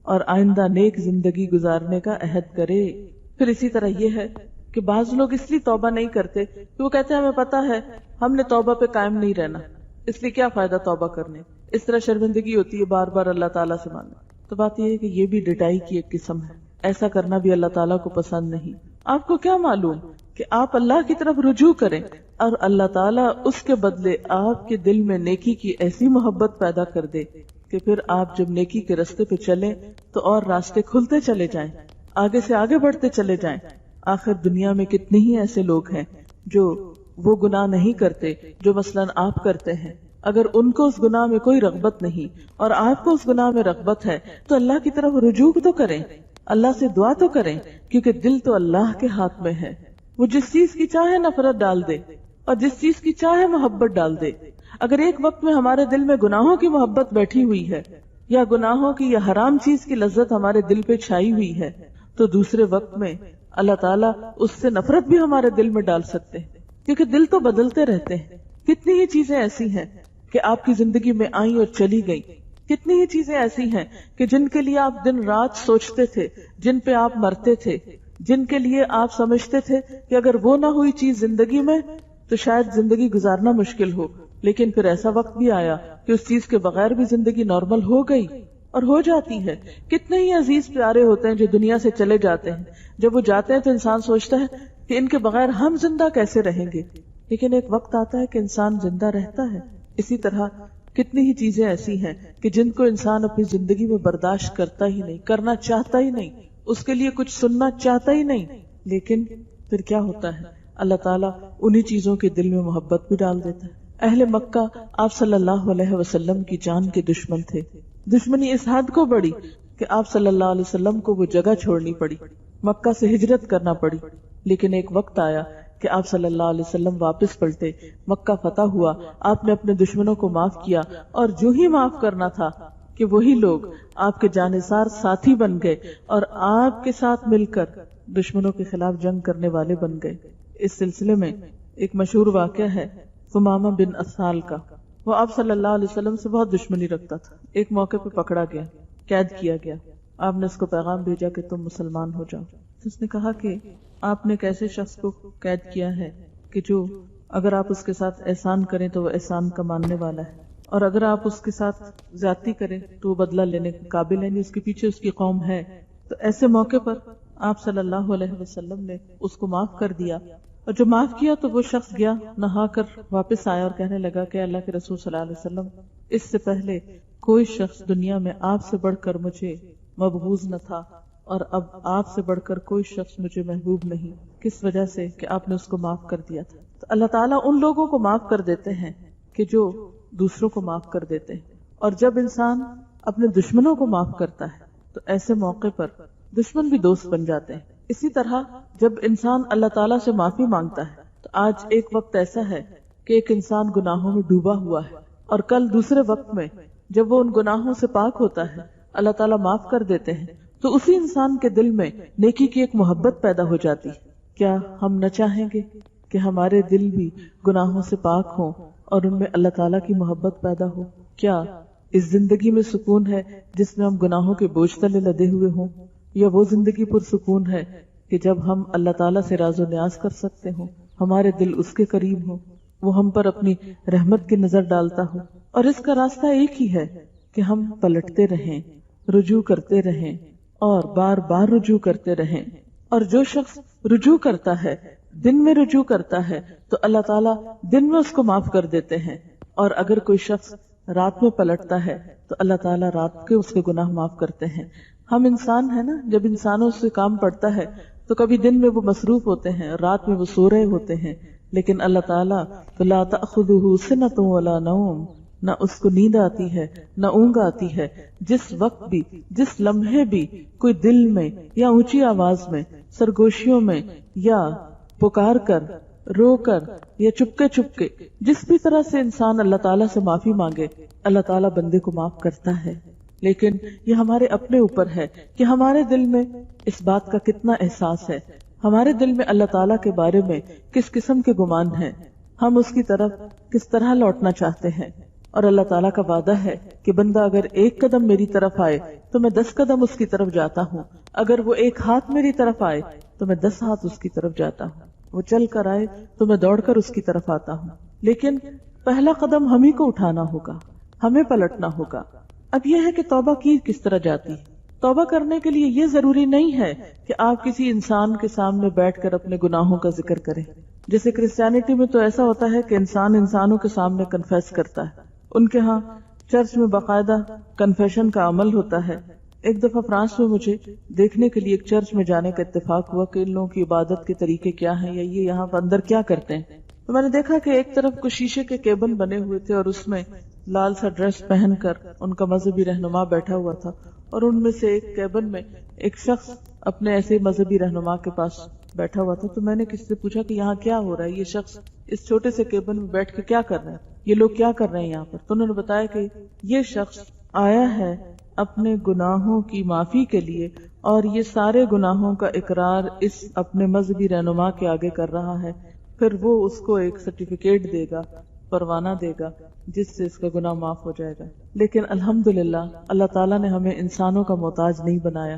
اور آئندہ نیک زندگی گزارنے کا عہد کرے۔ پھر اسی طرح یہ ہے کہ بعض لوگ اس لیے توبہ نہیں کرتے کہ وہ کہتے ہیں ہمیں پتا ہے ہم نے توبہ پہ قائم نہیں رہنا، اس لیے کیا فائدہ توبہ کرنے، اس طرح شرمندگی ہوتی ہے بار بار اللہ تعالیٰ سے مانگنا۔ تو بات یہ ہے کہ یہ بھی ڈٹائی کی ایک قسم ہے، ایسا کرنا بھی اللہ تعالیٰ کو پسند نہیں۔ آپ کو کیا معلوم کہ آپ اللہ کی طرف رجوع کریں اور اللہ تعالیٰ اس کے بدلے آپ کے دل میں نیکی کی ایسی محبت پیدا کر دے کہ پھر آپ جب نیکی کے راستے پہ چلیں تو اور راستے کھلتے چلے جائیں، آگے سے آگے بڑھتے چلے جائیں۔ آخر دنیا میں کتنے ہی ایسے لوگ ہیں جو وہ گناہ نہیں کرتے جو مثلاً آپ کرتے ہیں۔ اگر ان کو اس گناہ میں کوئی رغبت نہیں اور آپ کو اس گناہ میں رغبت ہے تو اللہ کی طرف رجوع تو کریں، اللہ سے دعا تو کریں، کیونکہ دل تو اللہ کے ہاتھ میں ہے۔ وہ جس چیز کی چاہے نفرت ڈال دے اور جس چیز کی چاہے محبت ڈال دے۔ اگر ایک وقت میں ہمارے دل میں گناہوں کی محبت بیٹھی ہوئی ہے یا گناہوں کی یا حرام چیز کی لذت ہمارے دل پہ چھائی ہوئی ہے تو دوسرے وقت میں اللہ تعالیٰ اس سے نفرت بھی ہمارے دل میں ڈال سکتے ہیں، کیونکہ دل تو بدلتے رہتے ہیں۔ کتنی ہی چیزیں ایسی ہیں کہ آپ کی زندگی میں آئیں اور چلی گئیں، کتنی ہی چیزیں ایسی ہیں کہ جن کے لیے آپ دن رات سوچتے تھے، جن پہ آپ مرتے تھے، جن کے لیے آپ سمجھتے تھے کہ اگر وہ نہ ہوئی چیز زندگی میں تو شاید زندگی گزارنا مشکل ہو، لیکن پھر ایسا وقت بھی آیا کہ اس چیز کے بغیر بھی زندگی نارمل ہو گئی اور ہو جاتی ہے۔ کتنے ہی عزیز پیارے ہوتے ہیں جو دنیا سے چلے جاتے ہیں، جب وہ جاتے ہیں تو انسان سوچتا ہے کہ ان کے بغیر ہم زندہ کیسے رہیں گے، لیکن ایک وقت آتا ہے کہ انسان زندہ رہتا ہے۔ اسی طرح کتنی ہی چیزیں ایسی ہیں کہ جن کو انسان اپنی زندگی میں برداشت کرتا ہی نہیں، کرنا چاہتا ہی نہیں، اس کے لیے کچھ سننا چاہتا ہی نہیں، لیکن پھر کیا ہوتا ہے، اللہ تعالیٰ انہی چیزوں کے دل میں محبت بھی ڈال دیتا ہے۔ اہل مکہ آپ صلی اللہ علیہ وسلم کی جان کے دشمن تھے، دشمنی اس حد کو بڑی کہ آپ صلی اللہ علیہ وسلم کو وہ جگہ چھوڑنی پڑی، مکہ سے ہجرت کرنا پڑی۔ لیکن ایک وقت آیا کہ آپ صلی اللہ علیہ وسلم واپس پلٹے، مکہ فتح ہوا، آپ نے اپنے دشمنوں کو معاف کیا، اور جو ہی معاف کرنا تھا کہ وہی لوگ آپ کے جانثار ساتھی بن گئے اور آپ کے ساتھ مل کر دشمنوں کے خلاف جنگ کرنے والے بن گئے۔ اس سلسلے میں ایک مشہور واقعہ ہے ثمامہ بن اسال کا۔ وہ آپ صلی اللہ علیہ وسلم سے بہت دشمنی رکھتا تھا۔ ایک موقع پہ پکڑا گیا، قید کیا گیا، آپ نے اس کو پیغام بھیجا کہ تم مسلمان ہو جاؤ۔ اس نے کہا کہ آپ نے ایک ایسے شخص کو قید کیا ہے کہ جو اگر آپ اس کے ساتھ احسان کریں تو وہ احسان کا ماننے والا ہے، اور اگر آپ اس کے ساتھ زیادتی کریں تو وہ بدلہ لینے کے قابل ہے، یعنی اس کے پیچھے اس کی قوم ہے۔ تو ایسے موقع پر آپ صلی اللہ علیہ وسلم نے اس کو معاف کر دیا، اور جو معاف کیا تو وہ شخص گیا نہا کر واپس آیا اور کہنے لگا کہ اللہ کے رسول صلی اللہ علیہ وسلم، اس سے پہلے کوئی شخص دنیا میں آپ سے بڑھ کر مجھے مبغوض نہ تھا، اور اب آپ سے بڑھ کر کوئی شخص مجھے محبوب نہیں۔ کس وجہ سے؟ کہ آپ نے اس کو معاف کر دیا تھا۔ تو اللہ تعالیٰ ان لوگوں کو معاف کر دیتے ہیں کہ جو دوسروں کو معاف کر دیتے ہیں، اور جب انسان اپنے دشمنوں کو معاف کرتا ہے تو ایسے موقع پر دشمن بھی دوست بن جاتے ہیں۔ اسی طرح جب انسان اللہ تعالیٰ سے معافی مانگتا ہے تو آج ایک وقت ایسا ہے کہ ایک انسان گناہوں میں ڈوبا ہوا ہے، اور کل دوسرے وقت میں جب وہ ان گناہوں سے پاک ہوتا ہے اللہ تعالیٰ معاف کر دیتے ہیں، تو اسی انسان کے دل میں نیکی کی ایک محبت پیدا ہو جاتی ہے۔ کیا ہم نہ چاہیں گے کہ ہمارے دل بھی گناہوں سے پاک ہوں اور ان میں اللہ تعالیٰ کی محبت پیدا ہو؟ کیا اس زندگی میں سکون ہے جس میں ہم گناہوں کے بوجھ تلے لدے ہوئے ہوں، یا وہ زندگی پرسکون ہے کہ جب ہم اللہ تعالیٰ سے راز و نیاز کر سکتے ہوں، ہمارے دل اس کے قریب ہوں، وہ ہم پر اپنی رحمت کی نظر ڈالتا ہو؟ اور اس کا راستہ ایک ہی ہے کہ ہم پلٹتے رہیں، رجوع کرتے رہیں اور بار بار رجوع کرتے رہیں۔ اور جو شخص رجوع کرتا ہے، دن میں رجوع کرتا ہے، تو اللہ تعالیٰ دن میں اس کو معاف کر دیتے ہیں، اور اگر کوئی شخص رات میں پلٹتا ہے تو اللہ تعالیٰ رات کے اس کے گناہ معاف کرتے ہیں۔ ہم انسان ہیں نا، جب انسانوں سے کام پڑتا ہے تو کبھی دن میں وہ مصروف ہوتے ہیں، رات میں وہ سو رہے ہوتے ہیں، لیکن اللہ تعالیٰ فَلَا تَأْخُذُهُ سِنَةٌ وَلَا نَوْمٌ، نہ اس کو نیند آتی ہے نہ اونگ آتی ہے. جس وقت بھی جس لمحے بھی کوئی دل میں یا اونچی آواز میں سرگوشیوں میں یا پکار کر رو کر یا چپکے چپکے جس بھی طرح سے انسان اللہ تعالیٰ سے معافی مانگے اللہ تعالیٰ بندے کو معاف کرتا ہے. لیکن یہ ہمارے اپنے اوپر ہے کہ ہمارے دل میں اس بات کا کتنا احساس ہے، ہمارے دل میں اللہ تعالیٰ کے بارے میں کس قسم کے گمان ہیں، ہم اس کی طرف کس طرح لوٹنا چاہتے ہیں. اور اللہ تعالیٰ کا وعدہ ہے کہ بندہ اگر ایک قدم میری طرف آئے تو میں 10 قدم اس کی طرف جاتا ہوں، اگر وہ ایک ہاتھ میری طرف آئے تو میں 10 ہاتھ اس کی طرف جاتا ہوں، وہ چل کر آئے تو میں دوڑ کر اس کی طرف آتا ہوں. لیکن پہلا قدم ہم ہی کو اٹھانا ہوگا، ہمیں پلٹنا ہوگا. اب یہ ہے کہ توبہ کی کس طرح جاتی ہے. توبہ کرنے کے لیے یہ ضروری نہیں ہے کہ آپ کسی انسان کے سامنے بیٹھ کر اپنے گناہوں کا ذکر کریں. جیسے کرسچینٹی میں تو ایسا ہوتا ہے کہ انسان انسانوں کے سامنے کنفیس کرتا ہے. ان کے ہاں چرچ میں باقاعدہ کنفیشن کا عمل ہوتا ہے. ایک دفعہ فرانس میں مجھے دیکھنے کے لیے ایک چرچ میں جانے کا اتفاق ہوا کہ ان لوگوں کی عبادت کے طریقے کیا ہیں یا یہ یہاں اندر کیا کرتے ہیں. تو میں نے دیکھا کہ ایک طرف کچھ شیشے کے کیبن بنے ہوئے تھے اور اس میں لال سا ڈریس پہن کر ان کا مذہبی رہنما بیٹھا ہوا تھا، اور ان میں سے ایک کیبن میں ایک شخص اپنے ایسے مذہبی رہنما کے پاس بیٹھا ہوا تھا. تو میں نے کسی سے پوچھا کہ یہاں کیا ہو رہا ہے، یہ شخص اس چھوٹے سے کیبن میں بیٹھ کے کیا کر رہے ہیں، یہ لوگ کیا کر رہے ہیں یہاں پر. تو انہوں نے بتایا کہ یہ شخص آیا ہے اپنے گناہوں کی معافی کے لیے اور یہ سارے گناہوں کا اقرار اس اپنے مذہبی رہنما کے آگے کر رہا ہے، پھر وہ اس کو ایک سرٹیفکیٹ دے گا، پروانہ دے گا جس سے اس کا گناہ معاف ہو جائے گا. لیکن الحمدللہ اللہ تعالیٰ نے ہمیں انسانوں کا محتاج نہیں بنایا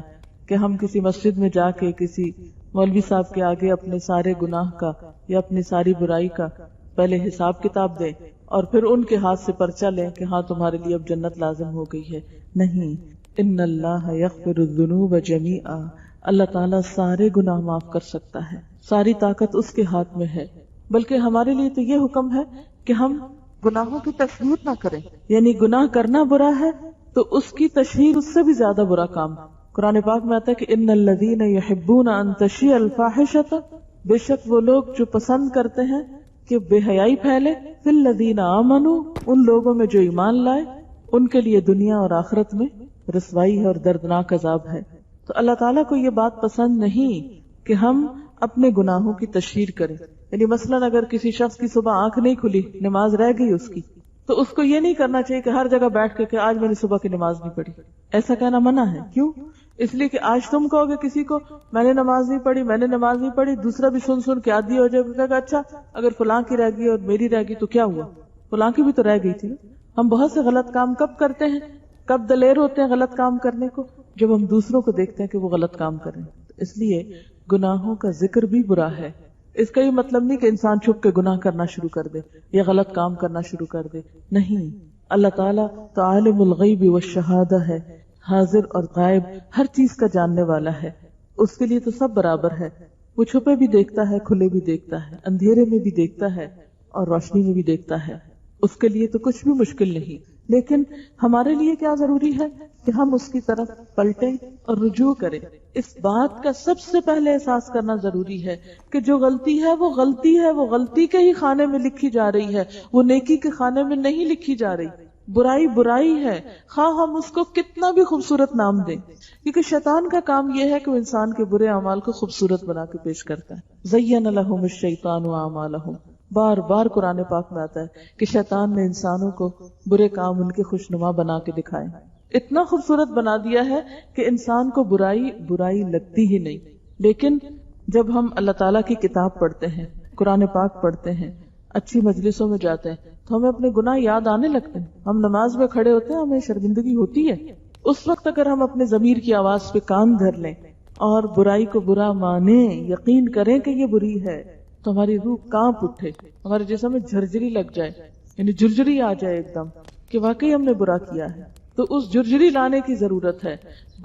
کہ ہم کسی مسجد میں جا کے کسی مولوی صاحب کے آگے اپنے سارے گناہ کا یا اپنی ساری برائی کا پہلے حساب کتاب دیں اور پھر ان کے ہاتھ سے پرچہ لیں کہ ہاں تمہارے لیے اب جنت لازم ہو گئی ہے. نہیں، ان اللہ یغفر الذنوب جمیعا، اللہ تعالیٰ سارے گناہ معاف کر سکتا ہے، ساری طاقت اس کے ہاتھ میں ہے. بلکہ ہمارے لیے تو یہ حکم ہے کہ ہم گناہوں کی تشہیر نہ کریں، یعنی گناہ کرنا برا ہے تو اس کی تشہیر اس سے بھی زیادہ برا کام. قرآن پاک میں آتا ہے کہ ان الذین یحبون ان تشیع الفاحشۃ، بے شک وہ لوگ جو پسند کرتے ہیں کہ بے حیائی پھیلے، فی الذین آمنوا، ان لوگوں میں جو ایمان لائے، ان کے لیے دنیا اور آخرت میں رسوائی ہے اور دردناک عذاب ہے. تو اللہ تعالیٰ کو یہ بات پسند نہیں کہ ہم اپنے گناہوں کی تشہیر کریں. یعنی مثلاً اگر کسی شخص کی صبح آنکھ نہیں کھلی، نماز رہ گئی اس کی، تو اس کو یہ نہیں کرنا چاہیے کہ ہر جگہ بیٹھ کے کہ آج میں نے صبح کی نماز نہیں پڑھی. ایسا کہنا منع ہے. کیوں؟ اس لیے کہ آج تم کہو گے کسی کو میں نے نماز نہیں پڑھی، میں نے نماز نہیں پڑھی، دوسرا بھی سن سن کے عادی ہو جائے گا کہ اچھا اگر فلاں کی رہ گئی اور میری رہ گئی تو کیا ہوا، فلاں کی بھی تو رہ گئی تھی. ہم بہت سے غلط کام کب کرتے ہیں، کب دلیر ہوتے ہیں غلط کام کرنے کو؟ جب ہم دوسروں کو دیکھتے ہیں کہ وہ غلط کام کریں. اس لیے گناہوں کا ذکر بھی برا ہے. اس کا یہ مطلب نہیں کہ انسان چھپ کے گناہ کرنا شروع کر دے یا غلط کام کرنا شروع کر دے. نہیں، اللہ تعالیٰ تو عالم الغیب والشہادہ ہے، حاضر اور غائب ہر چیز کا جاننے والا ہے. اس کے لیے تو سب برابر ہے. وہ چھپے بھی دیکھتا ہے، کھلے بھی دیکھتا ہے، اندھیرے میں بھی دیکھتا ہے اور روشنی میں بھی دیکھتا ہے. اس کے لیے تو کچھ بھی مشکل نہیں. لیکن ہمارے لیے کیا ضروری ہے کہ ہم اس کی طرف پلٹیں اور رجوع کریں. اس بات کا سب سے پہلے احساس کرنا ضروری ہے کہ جو غلطی ہے وہ غلطی ہے، وہ غلطی کے ہی خانے میں لکھی جا رہی ہے، وہ نیکی کے خانے میں نہیں لکھی جا رہی. برائی برائی ہے، خواہ ہم اس کو کتنا بھی خوبصورت نام دیں، کیونکہ شیطان کا کام یہ ہے کہ وہ انسان کے برے اعمال کو خوبصورت بنا کے پیش کرتا ہے. زین لہم الشیطان اعمالہم، بار بار قرآن پاک میں آتا ہے کہ شیطان نے انسانوں کو برے کام ان کے خوشنما بنا کے دکھائے، اتنا خوبصورت بنا دیا ہے کہ انسان کو برائی برائی لگتی ہی نہیں. لیکن جب ہم اللہ تعالیٰ کی کتاب پڑھتے ہیں، قرآن پاک پڑھتے ہیں، اچھی مجلسوں میں جاتے ہیں تو ہمیں اپنے گناہ یاد آنے لگتے ہیں. ہم نماز میں کھڑے ہوتے ہیں، ہمیں شرمندگی ہوتی ہے. اس وقت اگر ہم اپنے ضمیر کی آواز پہ کان دھر لیں اور برائی کو برا مانیں، یقین کریں کہ یہ بری ہے، تو ہماری روح کانپ اٹھے، ہمارے جسم میں جھرجری لگ جائے، یعنی جھرجری آ جائے ایک دم کہ واقعی ہم نے برا کیا ہے. تو اس جھرجری لانے کی ضرورت ہے،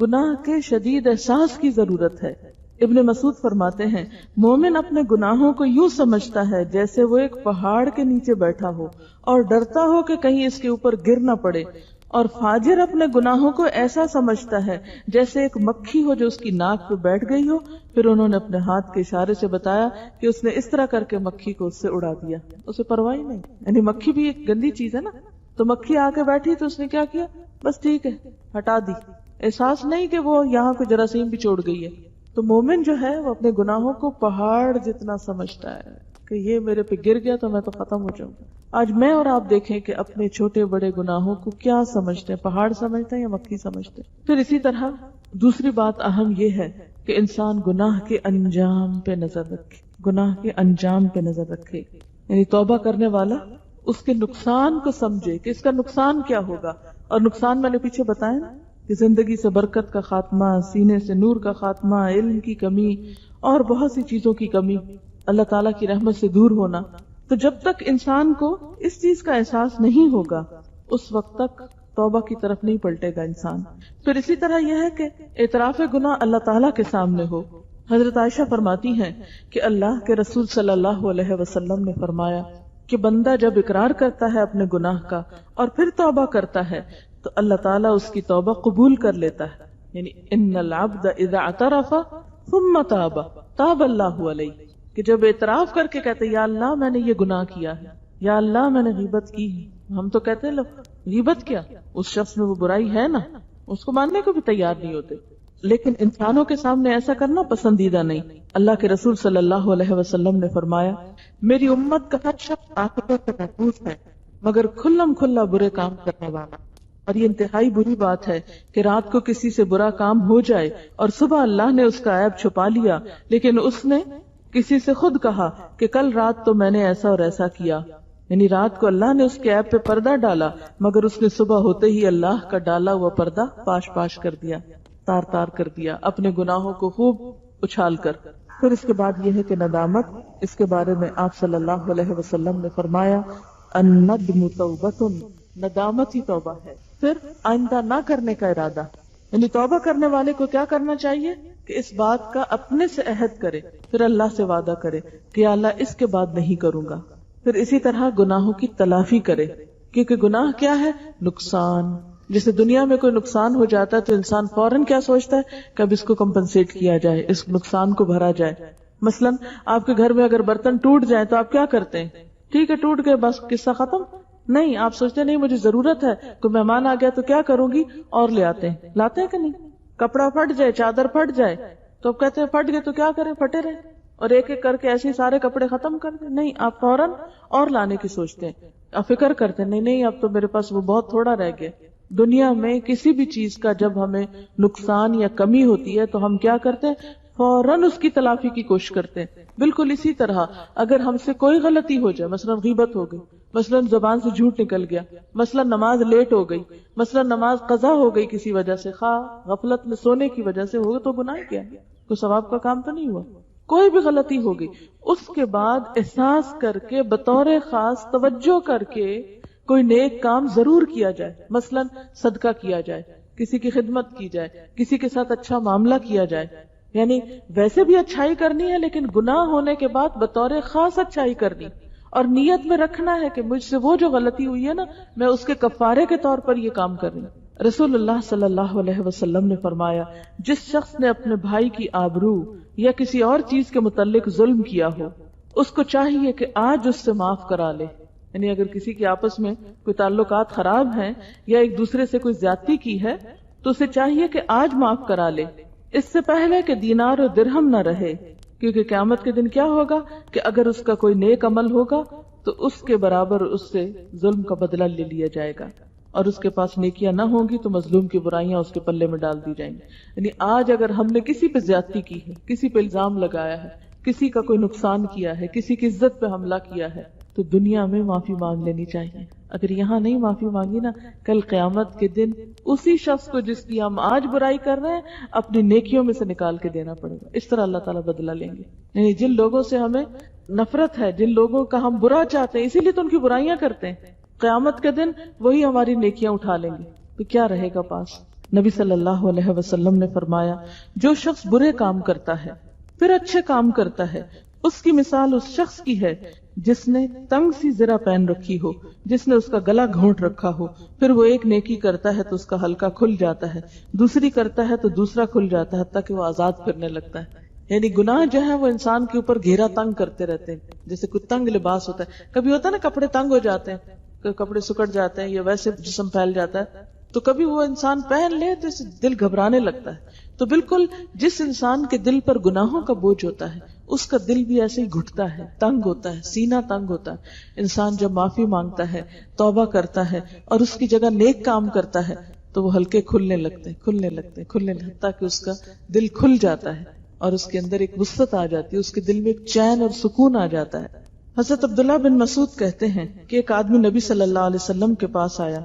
گناہ کے شدید احساس کی ضرورت ہے. ابن مسعود فرماتے ہیں مومن اپنے گناہوں کو یوں سمجھتا ہے جیسے وہ ایک پہاڑ کے نیچے بیٹھا ہو اور ڈرتا ہو کہ کہیں اس کے اوپر گر نہ پڑے، اور فاجر اپنے گناہوں کو ایسا سمجھتا ہے جیسے ایک مکھی ہو جو اس کی ناک پہ بیٹھ گئی ہو. پھر انہوں نے اپنے ہاتھ کے اشارے سے بتایا کہ اس نے اس طرح کر کے مکھی کو اس سے اڑا دیا، اسے پرواہ نہیں. یعنی مکھی بھی ایک گندی چیز ہے نا، تو مکھی آ کے بیٹھی تو اس نے کیا کیا؟ بس ٹھیک ہے، ہٹا دی، احساس نہیں کہ وہ یہاں کوئی جراثیم بھی چھوڑ گئی ہے۔ تو مومن جو ہے وہ اپنے گناہوں کو پہاڑ جتنا سمجھتا ہے کہ یہ میرے پہ گر گیا تو میں تو ختم ہو جاؤں گا۔ آج میں اور آپ دیکھیں کہ اپنے چھوٹے بڑے گناہوں کو کیا سمجھتے ہیں، پہاڑ سمجھتے ہیں یا مکھی سمجھتے ہیں۔ پھر اسی طرح دوسری بات اہم یہ ہے کہ انسان گناہ کے انجام پہ نظر رکھے، گناہ کے انجام پہ نظر رکھے، یعنی توبہ کرنے والا اس کے نقصان کو سمجھے کہ اس کا نقصان کیا ہوگا۔ اور نقصان میں نے پیچھے بتایا نا کہ زندگی سے برکت کا خاتمہ، سینے سے نور کا خاتمہ، علم کی کمی اور بہت سی چیزوں کی کمی، اللہ تعالیٰ کی رحمت سے دور ہونا۔ تو جب تک انسان کو اس چیز کا احساس نہیں ہوگا اس وقت تک توبہ کی طرف نہیں پلٹے گا انسان۔ پھر اسی طرح یہ ہے کہ اعتراف گناہ اللہ تعالیٰ کے سامنے ہو۔ حضرت عائشہ فرماتی ہیں کہ اللہ کے رسول صلی اللہ علیہ وسلم نے فرمایا کہ بندہ جب اقرار کرتا ہے اپنے گناہ کا اور پھر توبہ کرتا ہے تو اللہ تعالیٰ اس کی توبہ قبول کر لیتا ہے، یعنی ان العبد اذا اعترف ثم تاب تاب اللہ علیہ، کہ جب اعتراف کر کے کہتے یا اللہ میں نے یہ گناہ کیا ہے، یا اللہ میں نے غیبت کی ہے، ہم تو کہتے ہیں لوگ غیبت کیا، اس شخص میں وہ برائی ہے نا، اس کو ماننے کو بھی تیار نہیں ہوتے، لیکن انسانوں کے سامنے ایسا کرنا پسندیدہ نہیں۔ اللہ کے رسول صلی اللہ علیہ وسلم نے فرمایا میری امت کا ہر شخص آخرت سے محفوظ ہے مگر کھلم کھلا برے کام کرنے والا۔ اور یہ انتہائی بری بات ہے کہ رات کو کسی سے برا کام ہو جائے اور صبح اللہ نے اس کا عیب چھپا لیا، لیکن اس نے کسی سے خود کہا کہ کل رات تو میں نے ایسا اور ایسا کیا، یعنی رات کو اللہ نے اس کے عیب پہ پردہ ڈالا مگر اس نے صبح ہوتے ہی اللہ کا ڈالا ہوا پردہ پاش پاش کر دیا، تار تار کر دیا اپنے گناہوں کو خوب اچھال کر۔ پھر اس کے بعد یہ ہے کہ ندامت، اس کے بارے میں آپ صلی اللہ علیہ وسلم نے فرمایا الندم توبۃ، ندامت ہی توبہ ہے۔ پھر آئندہ نہ کرنے کا ارادہ، یعنی توبہ کرنے والے کو کیا کرنا چاہیے کہ اس بات کا اپنے سے عہد کرے، پھر اللہ سے وعدہ کرے کہ یا اللہ اس کے بعد نہیں کروں گا۔ پھر اسی طرح گناہوں کی تلافی کرے، کیونکہ گناہ کیا ہے؟ نقصان۔ جیسے دنیا میں کوئی نقصان ہو جاتا ہے تو انسان فوراً کیا سوچتا ہے کہ اب اس کو کمپنسیٹ کیا جائے، اس نقصان کو بھرا جائے۔ مثلاً آپ کے گھر میں اگر برتن ٹوٹ جائیں تو آپ کیا کرتے ہیں؟ ٹھیک ہے ٹوٹ گئے بس قصہ ختم؟ نہیں، آپ سوچتے نہیں مجھے ضرورت ہے، کوئی مہمان آ گیا تو کیا کروں گی، اور لے آتے ہیں، لاتے ہیں کہ نہیں؟ کپڑا پھٹ جائے، چادر پھٹ جائے تو اب کہتے ہیں پھٹ گئے تو کیا کریں، پھٹے رہے، اور ایک ایک کر کے ایسے سارے کپڑے ختم کر دیں؟ نہیں، آپ فوراً اور لانے کی سوچتے ہیں، آپ فکر کرتے ہیں نہیں اب تو میرے پاس وہ بہت تھوڑا رہ گیا۔ دنیا میں کسی بھی چیز کا جب ہمیں نقصان یا کمی ہوتی ہے تو ہم کیا کرتے ہیں؟ فوراً اس کی تلافی کی کوشش کرتے ہیں۔ بالکل اسی طرح اگر ہم سے کوئی غلطی ہو جائے، مثلا غیبت ہو گئی، مثلا زبان سے جھوٹ نکل گیا، مثلا نماز لیٹ ہو گئی، مثلا نماز قضا ہو گئی کسی وجہ سے، خواہ غفلت میں سونے کی وجہ سے ہو، تو گناہ کیا ہے؟ کوئی ثواب کا کام تو نہیں ہوا۔ کوئی بھی غلطی ہو گئی، اس کے بعد احساس کر کے بطور خاص توجہ کر کے کوئی نیک کام ضرور کیا جائے، مثلا صدقہ کیا جائے، کسی کی خدمت کی جائے، کسی کے ساتھ اچھا معاملہ کیا جائے، یعنی ویسے بھی اچھائی کرنی ہے لیکن گناہ ہونے کے بعد بطور خاص اچھائی کرنی، اور نیت میں رکھنا ہے کہ مجھ سے وہ جو غلطی ہوئی ہے نا میں اس کے کفارے کے طور پر یہ کام کر رہی ہوں۔ رسول اللہ صلی اللہ علیہ وسلم نے فرمایا جس شخص نے اپنے بھائی کی آبرو یا کسی اور چیز کے متعلق ظلم کیا ہو اس کو چاہیے کہ آج اس سے معاف کرا لے، یعنی اگر کسی کے آپس میں کوئی تعلقات خراب ہیں یا ایک دوسرے سے کوئی زیادتی کی ہے تو اسے چاہیے کہ آج معاف کرا لے، اس سے پہلے کہ دینار و درہم نہ رہے، کیونکہ قیامت کے دن کیا ہوگا کہ اگر اس کا کوئی نیک عمل ہوگا تو اس کے برابر اس سے ظلم کا بدلہ لے لیا جائے گا، اور اس کے پاس نیکیاں نہ ہوں گی تو مظلوم کی برائیاں اس کے پلے میں ڈال دی جائیں گی۔ یعنی آج اگر ہم نے کسی پہ زیادتی کی ہے، کسی پہ الزام لگایا ہے، کسی کا کوئی نقصان کیا ہے، کسی کی عزت پہ حملہ کیا ہے تو دنیا میں معافی مانگ لینی چاہیے۔ اگر یہاں نہیں معافی مانگی نا، کل قیامت کے دن اسی شخص کو جس کی ہم آج برائی کر رہے ہیں اپنی نیکیوں میں سے نکال کے دینا پڑے گا۔ اس طرح اللہ تعالیٰ بدلہ لیں گے۔ یعنی جن لوگوں سے ہمیں نفرت ہے، جن لوگوں کا ہم برا چاہتے ہیں، اسی لیے تو ان کی برائیاں کرتے ہیں، قیامت کے دن وہی ہماری نیکیاں اٹھا لیں گے تو کیا رہے گا پاس۔ نبی صلی اللہ علیہ وسلم نے فرمایا جو شخص برے کام کرتا ہے پھر اچھے کام کرتا ہے اس کی مثال اس شخص کی ہے جس نے تنگ سی زرہ پہن رکھی ہو، جس نے اس کا گلا گھونٹ رکھا ہو، پھر وہ ایک نیکی کرتا ہے تو اس کا حلقہ کھل جاتا ہے، دوسری کرتا ہے تو دوسرا کھل جاتا ہے، حتیٰ کہ وہ آزاد پھرنے لگتا ہے۔ یعنی گناہ جو ہے وہ انسان کے اوپر گھیرا تنگ کرتے رہتے ہیں، جیسے کوئی تنگ لباس ہوتا ہے، کبھی ہوتا ہے نا کپڑے تنگ ہو جاتے ہیں کہ کپڑے سکڑ جاتے ہیں یا ویسے جسم پھیل جاتا ہے تو کبھی وہ انسان پہن لے تو دل گھبرانے لگتا ہے. تو بالکل جس انسان کے دل پر گناہوں کا بوجھ ہوتا ہے اس کا دل بھی ایسے ہی گھٹتا ہے، تنگ ہوتا ہے، سینہ تنگ ہوتا ہے. انسان جب معافی مانگتا ہے، توبہ کرتا ہے اور اس کی جگہ نیک کام کرتا ہے تو وہ ہلکے کھلنے لگتے حتیٰ کہ اس کا دل کھل جاتا ہے اور اس کے اندر ایک وسعت آ جاتی ہے، اس کے دل میں ایک چین اور سکون آ جاتا ہے. حضرت عبداللہ بن مسعود کہتے ہیں کہ ایک آدمی نبی صلی اللہ علیہ وسلم کے پاس آیا،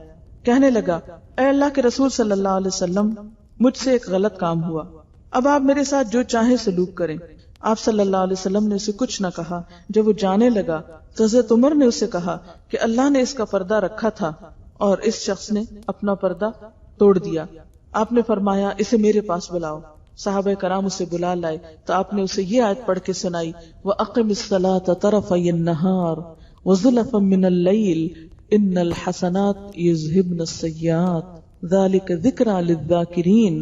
کہنے لگا اے اللہ کے رسول صلی اللہ علیہ وسلم، مجھ سے ایک غلط کام ہوا، اب آپ میرے ساتھ جو چاہیں سلوک کریں. آپ صلی اللہ علیہ وسلم نے اسے کچھ نہ کہا. جب وہ جانے لگا تو حضرت عمر نے اسے کہا کہ اللہ نے اس کا پردہ رکھا تھا اور اس شخص نے اپنا پردہ توڑ دیا. آپ نے فرمایا اسے میرے پاس بلاؤ. صحابہ کرام اسے بلا لائے تو آپ نے اسے یہ آیت پڑھ کے سنائی، وَأَقِمِ الصَّلَاةَ طَرَفَيِ النَّهَارِ وَزُلَفًا مِّنَ اللَّيْلِ إِنَّ الْحَسَنَاتِ يُذْهِبْنَ السَّيِّئَاتِ ذَلِكَ ذِكْرَىٰ لِلذَّاكِرِينَ.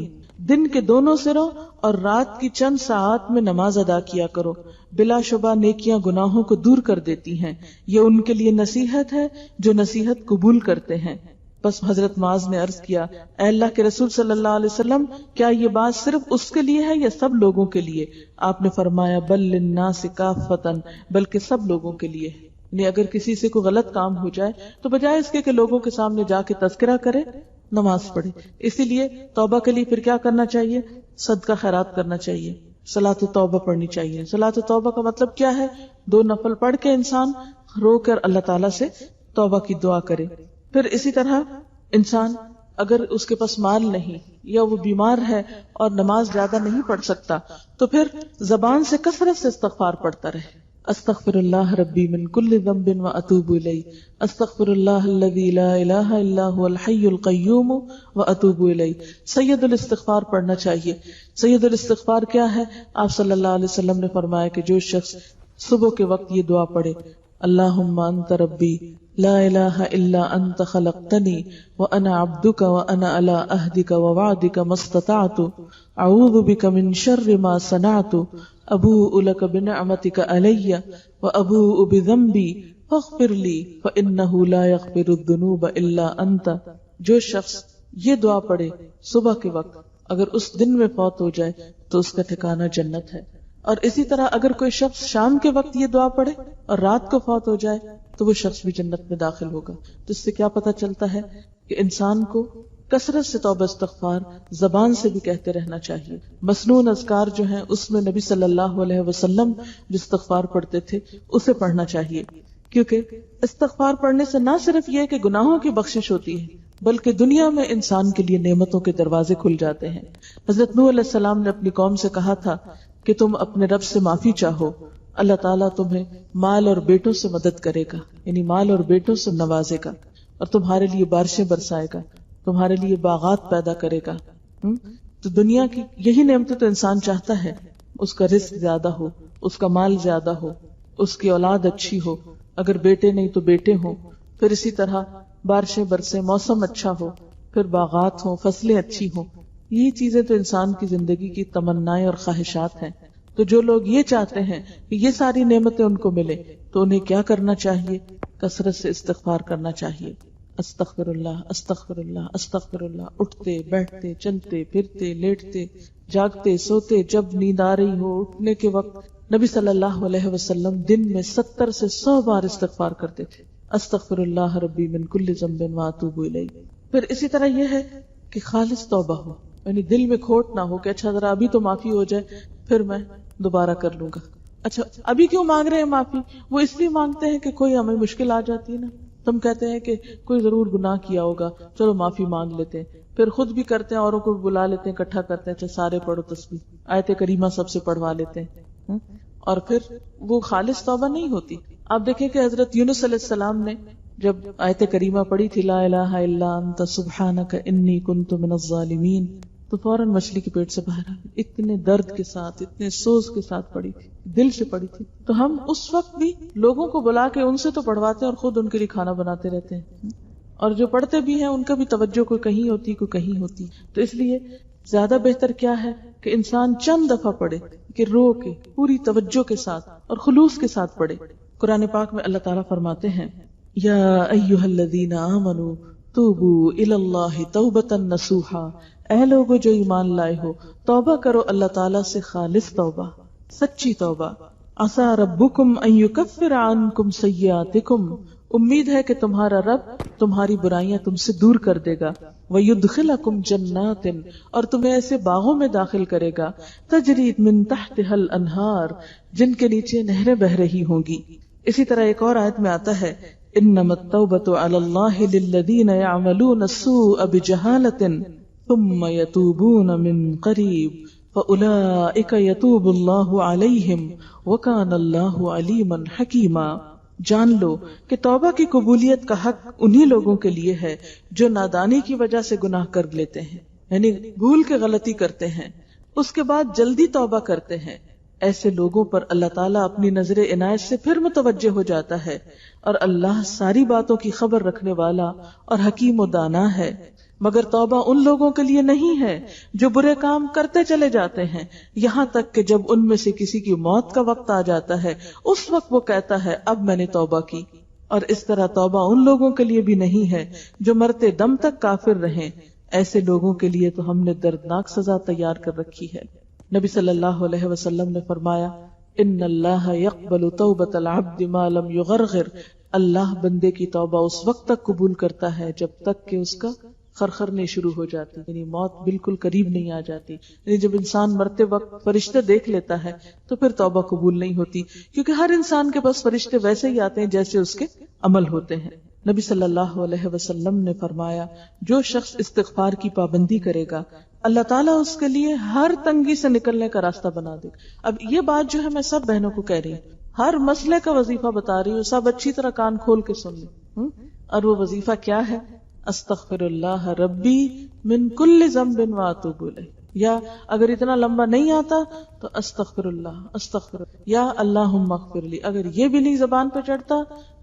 دن کے دونوں سروں اور رات کی چند ساعات میں نماز ادا کیا کرو، بلا شبہ نیکیاں گناہوں کو دور کر دیتی ہیں، یہ ان کے لیے نصیحت ہے جو نصیحت قبول کرتے ہیں. بس حضرت معاذ نے عرض کیا اے اللہ کے رسول صلی اللہ علیہ وسلم، کیا یہ بات صرف اس کے لیے ہے یا سب لوگوں کے لیے؟ آپ نے فرمایا بل للناس کافۃ، بلکہ سب لوگوں کے لیے. یعنی اگر کسی سے کوئی غلط کام ہو جائے تو بجائے اس کے کہ لوگوں کے سامنے جا کے تذکرہ کرے، نماز پڑھے. اسی لیے توبہ کے لیے پھر کیا کرنا چاہیے؟ صدقہ خیرات کرنا چاہیے، صلاۃ توبہ پڑھنی چاہیے. صلاۃ توبہ کا مطلب کیا ہے؟ 2 نفل پڑھ کے انسان رو کر اللہ تعالیٰ سے توبہ کی دعا کرے. پھر اسی طرح انسان اگر اس کے پاس مال نہیں یا وہ بیمار ہے اور نماز زیادہ نہیں پڑھ سکتا تو پھر زبان سے کثرت سے استغفار پڑھتا رہے. استغفر اللہ ربی من کل ذنب واتوب الیہ، استغفر اللہ الذی لا الہ الا هو الحی القیوم واتوب الیہ. سید الاستغفار پڑھنا چاہیے. سید الاستغفار کیا ہے؟ آپ صلی اللہ علیہ وسلم نے فرمایا کہ جو شخص صبح کے وقت یہ دعا پڑھے، اللہم انت ربی لا الہ الا انت خلقتنی وانا عبدک وانا علی عہدک ووعدک ما استطعت اعوذ بک من شر ما صنعت ابوء لک بنعمتک علی وابوء بذنبی فاغفر لی فانہ لا یغفر الذنوب الا انت. جو شخص یہ دعا پڑھے صبح کے وقت، اگر اس دن میں فوت ہو جائے تو اس کا ٹھکانہ جنت ہے. اور اسی طرح اگر کوئی شخص شام کے وقت یہ دعا پڑھے اور رات کو فوت ہو جائے تو وہ شخص بھی جنت میں داخل ہوگا. تو اس سے کیا پتہ چلتا ہے کہ انسان کو کثرت سے توبہ استغفار زبان سے بھی کہتے رہنا چاہیے. مسنون اذکار جو ہیں اس میں نبی صلی اللہ علیہ وسلم جو استغفار پڑھتے تھے اسے پڑھنا چاہیے، کیونکہ استغفار پڑھنے سے نہ صرف یہ کہ گناہوں کی بخشش ہوتی ہے بلکہ دنیا میں انسان کے لیے نعمتوں کے دروازے کھل جاتے ہیں. حضرت نوح علیہ السلام نے اپنی قوم سے کہا تھا کہ تم اپنے رب سے معافی چاہو، اللہ تعالیٰ تمہیں مال اور بیٹوں سے مدد کرے گا، یعنی مال اور بیٹوں سے نوازے گا اور تمہارے لیے بارشیں برسائے گا، تمہارے لیے باغات پیدا کرے گا. تو دنیا کی یہی نعمتیں تو انسان چاہتا ہے، اس کا رزق زیادہ ہو، اس کا مال زیادہ ہو، اس کی اولاد اچھی ہو، اگر بیٹے نہیں تو بیٹے ہوں، پھر اسی طرح بارشیں برسیں، موسم اچھا ہو، پھر باغات ہوں، فصلیں اچھی ہوں. یہی چیزیں تو انسان کی زندگی کی تمنائیں اور خواہشات ہیں. تو جو لوگ یہ چاہتے ہیں کہ یہ ساری نعمتیں ان کو ملے تو انہیں کیا کرنا چاہیے؟ کثرت سے استغفار کرنا چاہیے. استغفر اللہ استغفر اللہ استغفر اللہ. اٹھتے بیٹھتے چلتے پھرتے لیٹتے جاگتے سوتے، جب نیند آ رہی ہو، اٹھنے کے وقت نبی صلی اللہ علیہ وسلم دن میں 70 سے 100 بار استغفار کرتے تھے. استغفر اللہ ربی من کل ذنب واتوب الیہ. پھر اسی طرح یہ ہے کہ خالص توبہ ہو، یعنی دل میں کھوٹ نہ ہو کہ اچھا ذرا ابھی تو معافی ہو جائے پھر میں دوبارہ کر لوں گا. اچھا ابھی کیوں مانگ رہے ہیں معافی؟ وہ اس لیے مانگتے ہیں کہ کوئی ہمیں مشکل آ جاتی ہے نا. تم کہتے ہیں کہ کوئی ضرور گناہ کیا ہوگا، چلو معافی مانگ لیتے ہیں، پھر خود بھی کرتے ہیں، اوروں کو بھی بلا لیتے ہیں، اکٹھا کرتے ہیں، اچھا سارے پڑھو تسبیح، آیت کریمہ سب سے پڑھوا لیتے ہیں، اور پھر وہ خالص توبہ نہیں ہوتی. آپ دیکھیں کہ حضرت یونس علیہ السلام نے جب آیت کریمہ پڑھی تھی لا الہ الا انت سبحانک انی کنت من الظالمین، تو فوراً مچھلی کے پیٹ سے باہر آ گئی. اتنے درد کے ساتھ، اتنے سوز کے ساتھ پڑھی تھی، دل سے پڑھی تھی. تو ہم اس وقت بھی لوگوں کو بلا کے ان سے تو پڑھواتے ہیں اور خود ان کے لیے کھانا بناتے رہتے ہیں، اور جو پڑھتے بھی ہیں ان کا بھی توجہ کوئی کہیں ہوتی کوئی کہیں ہوتی. تو اس لیے زیادہ بہتر کیا ہے کہ انسان چند دفعہ پڑھے کہ رو کے پوری توجہ کے ساتھ اور خلوص کے ساتھ پڑھے. قرآن پاک میں اللہ تعالیٰ فرماتے ہیں یا ایھا الذین آمنوا توبوا الی اللہ توبۃ نصوحا، اے لوگو جو ایمان لائے ہو توبہ کرو اللہ تعالیٰ سے خالص توبہ، سچی توبہ. عسى ربکم ان یکفر عنکم سیئاتکم، امید ہے کہ تمہارا رب تمہاری برائیاں تم سے دور کر دے گا. وَيُدْخِلَكُمْ جَنَّاتٍ، اور تمہیں ایسے باغوں میں داخل کرے گا. تَجْرِي مِن تَحْتِهَا الْأَنْهَارُ، جن کے نیچے نہریں بہ رہی ہوں گی. اسی طرح ایک اور آیت میں آتا ہے إِنَّمَا التَّوْبَةُ عَلَى اللَّهِ لِلَّذِينَ يَعْمَلُونَ السُّوءَ بِجَهَالَةٍ ثُمَّ يَتُوبُونَ مِن قَرِيبٍ فَأُولَئِكَ يَتُوبُ اللَّهُ عَلَيْهِمْ وَكَانَ اللَّهُ عَلِيمًا حَكِيمًا. جان لو کہ توبہ کی قبولیت کا حق انہی لوگوں کے لیے ہے جو نادانی کی وجہ سے گناہ کر لیتے ہیں، یعنی بھول کے غلطی کرتے ہیں، اس کے بعد جلدی توبہ کرتے ہیں. ایسے لوگوں پر اللہ تعالیٰ اپنی نظر عنایت سے پھر متوجہ ہو جاتا ہے، اور اللہ ساری باتوں کی خبر رکھنے والا اور حکیم و دانا ہے. مگر توبہ ان لوگوں کے لیے نہیں ہے جو برے کام کرتے چلے جاتے ہیں یہاں تک کہ جب ان میں سے کسی کی موت کا وقت آ جاتا ہے اس وقت وہ کہتا ہے اب میں نے توبہ کی. اور اس طرح توبہ ان لوگوں کے لیے بھی نہیں ہے جو مرتے دم تک کافر رہیں. ایسے لوگوں کے لیے تو ہم نے دردناک سزا تیار کر رکھی ہے. نبی صلی اللہ علیہ وسلم نے فرمایا ان اللہ یقبل توبۃ العبد ما لم یغرغر، اللہ بندے کی توبہ اس وقت تک قبول کرتا ہے جب تک کہ اس کا خرخر نہیں شروع ہو جاتی، یعنی موت بالکل قریب نہیں آ جاتی. یعنی جب انسان مرتے وقت فرشتے دیکھ لیتا ہے تو پھر توبہ قبول نہیں ہوتی، کیونکہ ہر انسان کے پاس فرشتے ویسے ہی آتے ہیں جیسے اس کے عمل ہوتے ہیں. نبی صلی اللہ علیہ وسلم نے فرمایا جو شخص استغفار کی پابندی کرے گا اللہ تعالیٰ اس کے لیے ہر تنگی سے نکلنے کا راستہ بنا دے. اب یہ بات جو ہے میں سب بہنوں کو کہہ رہی ہوں، ہر مسئلے کا وظیفہ بتا رہی ہوں، سب اچھی طرح کان کھول کے سن لیں. اور وہ وظیفہ کیا ہے؟ استغفر اللہ ربی من کل ذنب واتوب الیہ. یا اگر اتنا لمبا نہیں آتا تو استغفر اللہ یا اللہم اغفر لی. اگر یہ بھی نہیں زبان پہ چڑھتا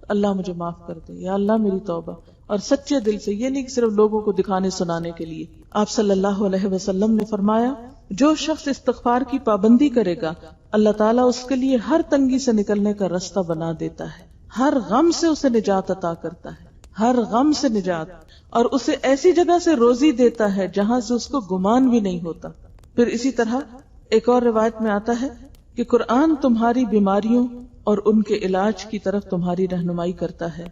اللہ مجھے معاف کر دے، یا اللہ میری توبہ. اور سچے دل سے، یہ نہیں کہ صرف لوگوں کو دکھانے سنانے کے لیے. آپ صلی اللہ علیہ وسلم نے فرمایا جو شخص استغفار کی پابندی کرے گا اللہ تعالیٰ اس کے لیے ہر تنگی سے نکلنے کا راستہ بنا دیتا ہے، ہر غم سے اسے نجات عطا کرتا ہے، ہر غم سے نجات، اور اسے ایسی جگہ سے روزی دیتا ہے جہاں سے اس کو گمان بھی نہیں ہوتا. پھر اسی طرح ایک اور روایت میں آتا ہے کہ قرآن تمہاری بیماریوں اور ان کے علاج کی طرف تمہاری رہنمائی کرتا ہے.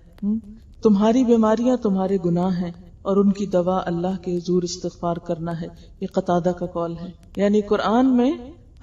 تمہاری بیماریاں تمہارے گناہ ہیں اور ان کی دوا اللہ کے حضور استغفار کرنا ہے. یہ قتادہ کا قول ہے. یعنی قرآن میں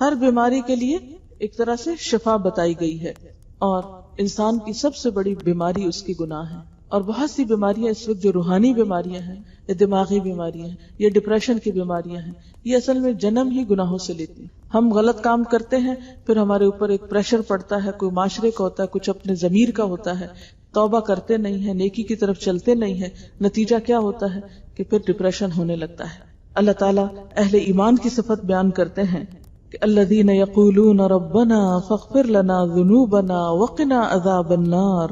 ہر بیماری کے لیے ایک طرح سے شفا بتائی گئی ہے، اور انسان کی سب سے بڑی بیماری اس کی گناہ ہے. اور بہت سی بیماریاں اس وقت جو روحانی بیماریاں ہیں یا دماغی بیماریاں ہیں یا ڈپریشن کی بیماریاں ہیں، یہ اصل میں جنم ہی گناہوں سے لیتی ہیں. ہم غلط کام کرتے ہیں، پھر ہمارے اوپر ایک پریشر پڑتا ہے، کوئی معاشرے کا ہوتا ہے، کچھ اپنے ضمیر کا ہوتا ہے، توبہ کرتے نہیں ہیں، نیکی کی طرف چلتے نہیں ہیں. نتیجہ کیا ہوتا ہے کہ پھر ڈپریشن ہونے لگتا ہے. اللہ تعالیٰ اہل ایمان کی صفت بیان کرتے ہیں کہ الذین یقولون ربنا فاغفر لنا ذنوبنا وقنا عذاب النار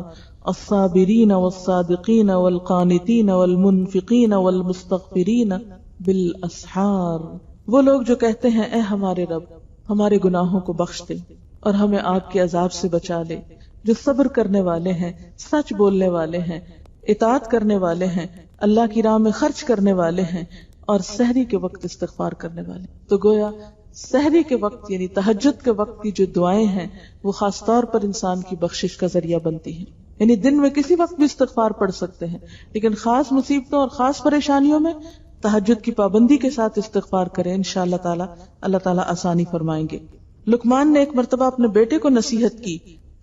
الصابرین والصادقین والقانتین والمنفقین والمستغفرین بالاسحار. وہ لوگ جو کہتے ہیں اے ہمارے رب ہمارے گناہوں کو بخش دے اور ہمیں آگ کے عذاب سے بچا لے، جو صبر کرنے والے ہیں، سچ بولنے والے ہیں، اطاعت کرنے والے ہیں، اللہ کی راہ میں خرچ کرنے والے ہیں، اور سحری کے وقت استغفار کرنے والے. تو گویا سحری کے وقت یعنی تہجد کے وقت کی جو دعائیں ہیں وہ خاص طور پر انسان کی بخشش کا ذریعہ بنتی ہیں. یعنی دن میں کسی وقت بھی استغفار پڑھ سکتے ہیں، لیکن خاص مصیبتوں اور خاص پریشانیوں میں تہجد کی پابندی کے ساتھ استغفار کریں. انشاءاللہ تعالی اللہ تعالی آسانی فرمائیں گے. لقمان نے ایک مرتبہ اپنے بیٹے کو نصیحت کی،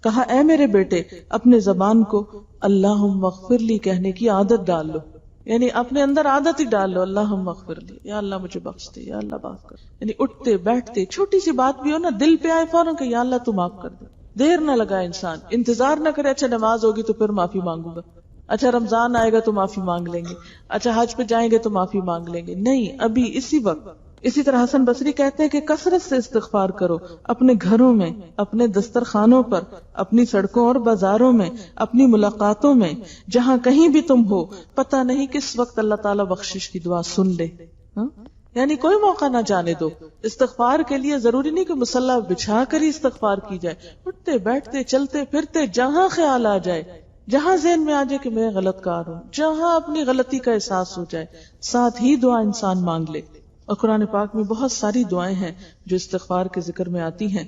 کہا اے میرے بیٹے اپنے زبان کو اللہم اغفر لی کہنے کی عادت ڈال لو. یعنی اپنے اندر عادت ہی ڈال لو، اللہم اغفر لی، یا اللہ مجھے بخش دے، یا اللہ معاف کر. یعنی اٹھتے بیٹھتے چھوٹی سی بات بھی ہو نا، دل پہ آئے فوراً کہ یا اللہ تو معاف کر دے. دیر نہ لگائے، انسان انتظار نہ کرے اچھا نماز ہوگی تو پھر معافی مانگوں گا، اچھا رمضان آئے گا تو معافی مانگ لیں گے، اچھا حج پہ جائیں گے تو معافی مانگ لیں گے. نہیں، ابھی اسی وقت. اسی طرح حسن بصری کہتے ہیں کہ کثرت سے استغفار کرو، اپنے گھروں میں، اپنے دسترخوانوں پر، اپنی سڑکوں اور بازاروں میں، اپنی ملاقاتوں میں، جہاں کہیں بھی تم ہو، پتہ نہیں کس وقت اللہ تعالیٰ بخشش کی دعا سن لے. یعنی کوئی موقع نہ جانے دو. استغفار کے لیے ضروری نہیں کہ مصلی بچھا کر ہی استغفار کی جائے، اٹھتے بیٹھتے چلتے پھرتے جہاں خیال آ جائے جہاں ذہن میں آ جائے کہ میں غلط کار ہوں، جہاں اپنی غلطی کا احساس ہو جائے، ساتھ ہی دعا انسان مانگ لے. اور قرآن پاک میں بہت ساری دعائیں ہیں جو استغفار کے ذکر میں آتی ہیں،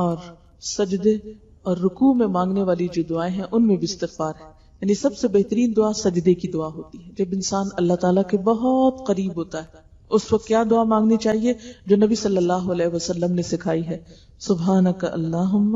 اور سجدے اور رکوع میں مانگنے والی جو دعائیں ہیں ان میں بھی استغفار ہے. یعنی سب سے بہترین دعا سجدے کی دعا ہوتی ہے، جب انسان اللہ تعالیٰ کے بہت قریب ہوتا ہے. اس وقت کیا دعا مانگنی چاہیے جو نبی صلی اللہ علیہ وسلم نے سکھائی ہے؟ سبحانک اللہم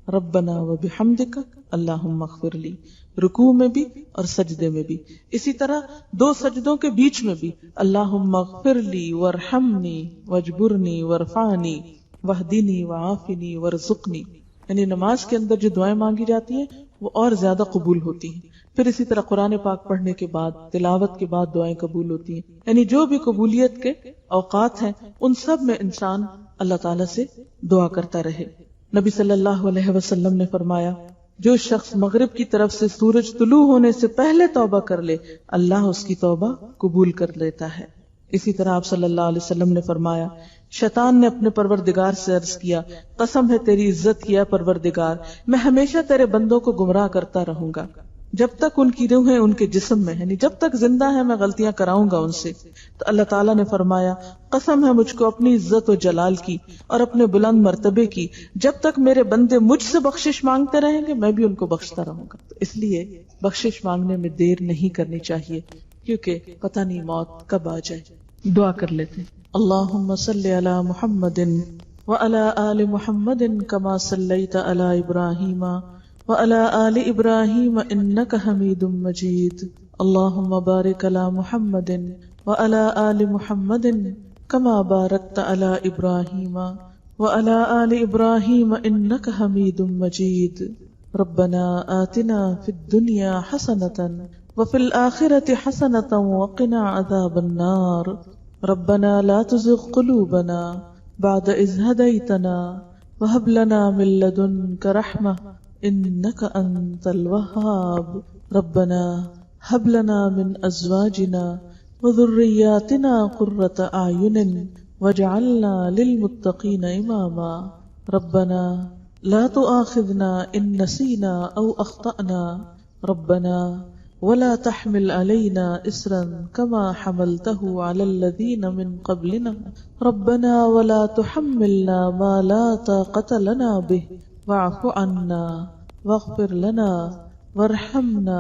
ربنا وبحمدک اللہم اغفر لی، رکوع میں بھی اور سجدے میں بھی. اسی طرح دو سجدوں کے بیچ میں بھی اللہم اغفر لی وارحمنی واجبرنی وارفعنی واہدنی وعافنی وارزقنی. یعنی نماز کے اندر جو دعائیں مانگی جاتی ہیں وہ اور زیادہ قبول ہوتی ہیں. پھر اسی طرح قرآن پاک پڑھنے کے بعد، تلاوت کے بعد دعائیں قبول ہوتی ہیں. یعنی جو بھی قبولیت کے اوقات ہیں ان سب میں انسان اللہ تعالیٰ سے دعا کرتا رہے. نبی صلی اللہ علیہ وسلم نے فرمایا جو شخص مغرب کی طرف سے سورج طلوع ہونے سے پہلے توبہ کر لے اللہ اس کی توبہ قبول کر لیتا ہے. اسی طرح آپ صلی اللہ علیہ وسلم نے فرمایا شیطان نے اپنے پروردگار سے عرض کیا قسم ہے تیری عزت کی ہے پروردگار، میں ہمیشہ تیرے بندوں کو گمراہ کرتا رہوں گا جب تک ان کی روحیں ان کے جسم میں، یعنی جب تک زندہ ہے میں غلطیاں کراؤں گا ان سے. تو اللہ تعالیٰ نے فرمایا قسم ہے مجھ کو اپنی عزت و جلال کی اور اپنے بلند مرتبے کی، جب تک میرے بندے مجھ سے بخشش مانگتے رہیں گے میں بھی ان کو بخشتا رہوں گا. تو اس لیے بخشش مانگنے میں دیر نہیں کرنی چاہیے، کیونکہ پتہ نہیں موت کب آ جائے. دعا کر لیتے اللہم صلی علی محمد وعلی آل محمد کما صلیت علی ابراہیم وعلى آل إبراهيم إنك حميد مجيد. اللهم بارك على محمد وعلى آل محمد كما باركت على إبراهيم وعلى آل إبراهيم إنك حميد مجيد. ربنا آتنا في الدنيا حسنة وفي الآخرة حسنة وقنا عذاب النار. ربنا لا تزغ قلوبنا بعد إذ هديتنا وهب لنا من لدنك رحمة انک انت الوہاب. ربنا هب لنا من ازواجنا وذریاتنا قرۃ اعین واجعلنا للمتقین اماما. ربنا لا تؤاخذنا ان نسینا او اخطأنا. ربنا ولا تحمل علينا اسرا كما حملته على الذين من قبلنا. ربنا ولا تحملنا ما لا طاقة لنا به واعف عنا واغفر لنا وارحمنا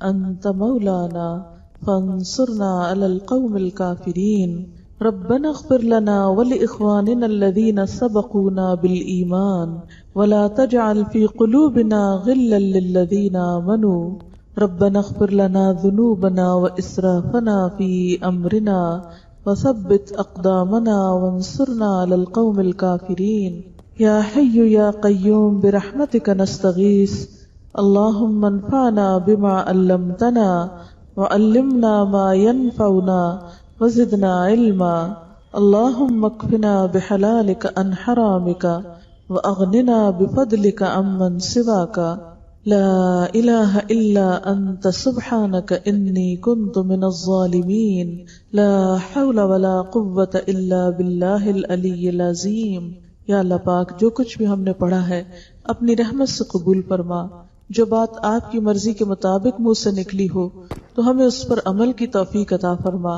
انت مولانا فانصرنا على القوم الكافرين. ربنا اغفر لنا ولإخواننا الذين سبقونا بالإيمان ولا تجعل في قلوبنا غلا للذين آمنوا. ربنا اغفر لنا ذنوبنا وإسرافنا في أمرنا وثبت أقدامنا وانصرنا على القوم الكافرين. یا حی یا قیوم برحمتک نستغیث. اللہم انفعنا بما علمتنا وعلمنا ما ينفعنا وزدنا علما. اللہم اکفنا بحلالک عن حرامک واغننا بفضلک عمن سواک. لا الہ الا انت سبحانک انی کنت من الظالمین. لا حول ولا قوة الا باللہ العلی العظیم. یا اللہ پاک جو کچھ بھی ہم نے پڑھا ہے اپنی رحمت سے قبول فرما. جو بات آپ کی مرضی کے مطابق منہ سے نکلی ہو تو ہمیں اس پر عمل کی توفیق عطا فرما.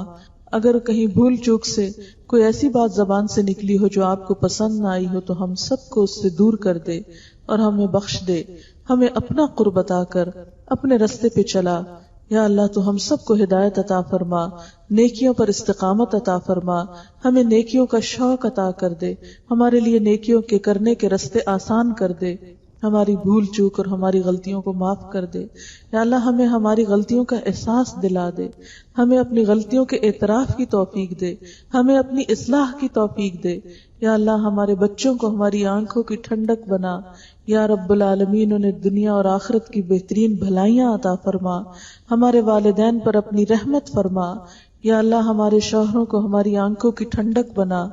اگر کہیں بھول چوک سے کوئی ایسی بات زبان سے نکلی ہو جو آپ کو پسند نہ آئی ہو تو ہم سب کو اس سے دور کر دے اور ہمیں بخش دے. ہمیں اپنا قرب عطا کر اپنے رستے پہ چلا. یا اللہ تو ہم سب کو ہدایت عطا فرما، نیکیوں پر استقامت عطا فرما. ہمیں نیکیوں کا شوق عطا کر دے، ہمارے لیے نیکیوں کے کرنے کے رستے آسان کر دے. ہماری بھول چوک اور ہماری غلطیوں کو معاف کر دے. یا اللہ ہمیں ہماری غلطیوں کا احساس دلا دے، ہمیں اپنی غلطیوں کے اعتراف کی توفیق دے، ہمیں اپنی اصلاح کی توفیق دے. یا اللہ ہمارے بچوں کو ہماری آنکھوں کی ٹھنڈک بنا. یا رب العالمین انہیں دنیا اور آخرت کی بہترین بھلائیاں عطا فرما. ہمارے والدین پر اپنی رحمت فرما. یا اللہ ہمارے شوہروں کو ہماری آنکھوں کی ٹھنڈک بنا.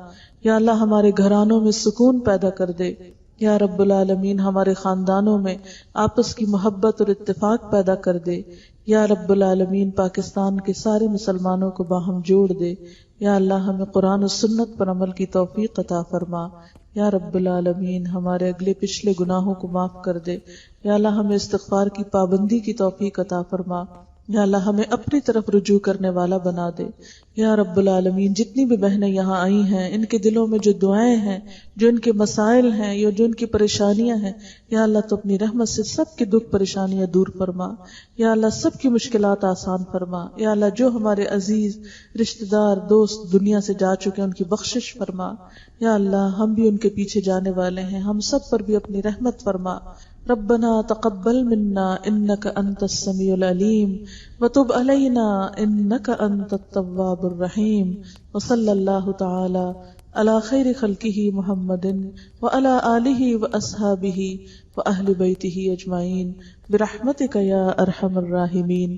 یا اللہ ہمارے گھرانوں میں سکون پیدا کر دے. یا رب العالمین ہمارے خاندانوں میں آپس کی محبت اور اتفاق پیدا کر دے. یا رب العالمین پاکستان کے سارے مسلمانوں کو باہم جوڑ دے. یا اللہ ہمیں قرآن و سنت پر عمل کی توفیق عطا فرما. یا رب العالمین ہمارے اگلے پچھلے گناہوں کو معاف کر دے. یا اللہ ہمیں استغفار کی پابندی کی توفیق عطا فرما. یا اللہ ہمیں اپنی طرف رجوع کرنے والا بنا دے. یا رب العالمین جتنی بھی بہنیں یہاں آئی ہیں، ان کے دلوں میں جو دعائیں ہیں، جو ان کے مسائل ہیں یا جو ان کی پریشانیاں ہیں، یا اللہ تو اپنی رحمت سے سب کے دکھ پریشانیاں دور فرما. یا اللہ سب کی مشکلات آسان فرما. یا اللہ جو ہمارے عزیز رشتہ دار دوست دنیا سے جا چکے ہیں ان کی بخشش فرما. یا اللہ ہم بھی ان کے پیچھے جانے والے ہیں، ہم سب پر بھی اپنی رحمت فرما. ربنا تقبل منا انك انت السميع العليم وتب علينا انك انت التواب الرحيم. وصلى الله تعالى على خير خلقه محمد وعلى آله واصحابه واهل بيته اجمعين برحمتك يا ارحم الراحمين.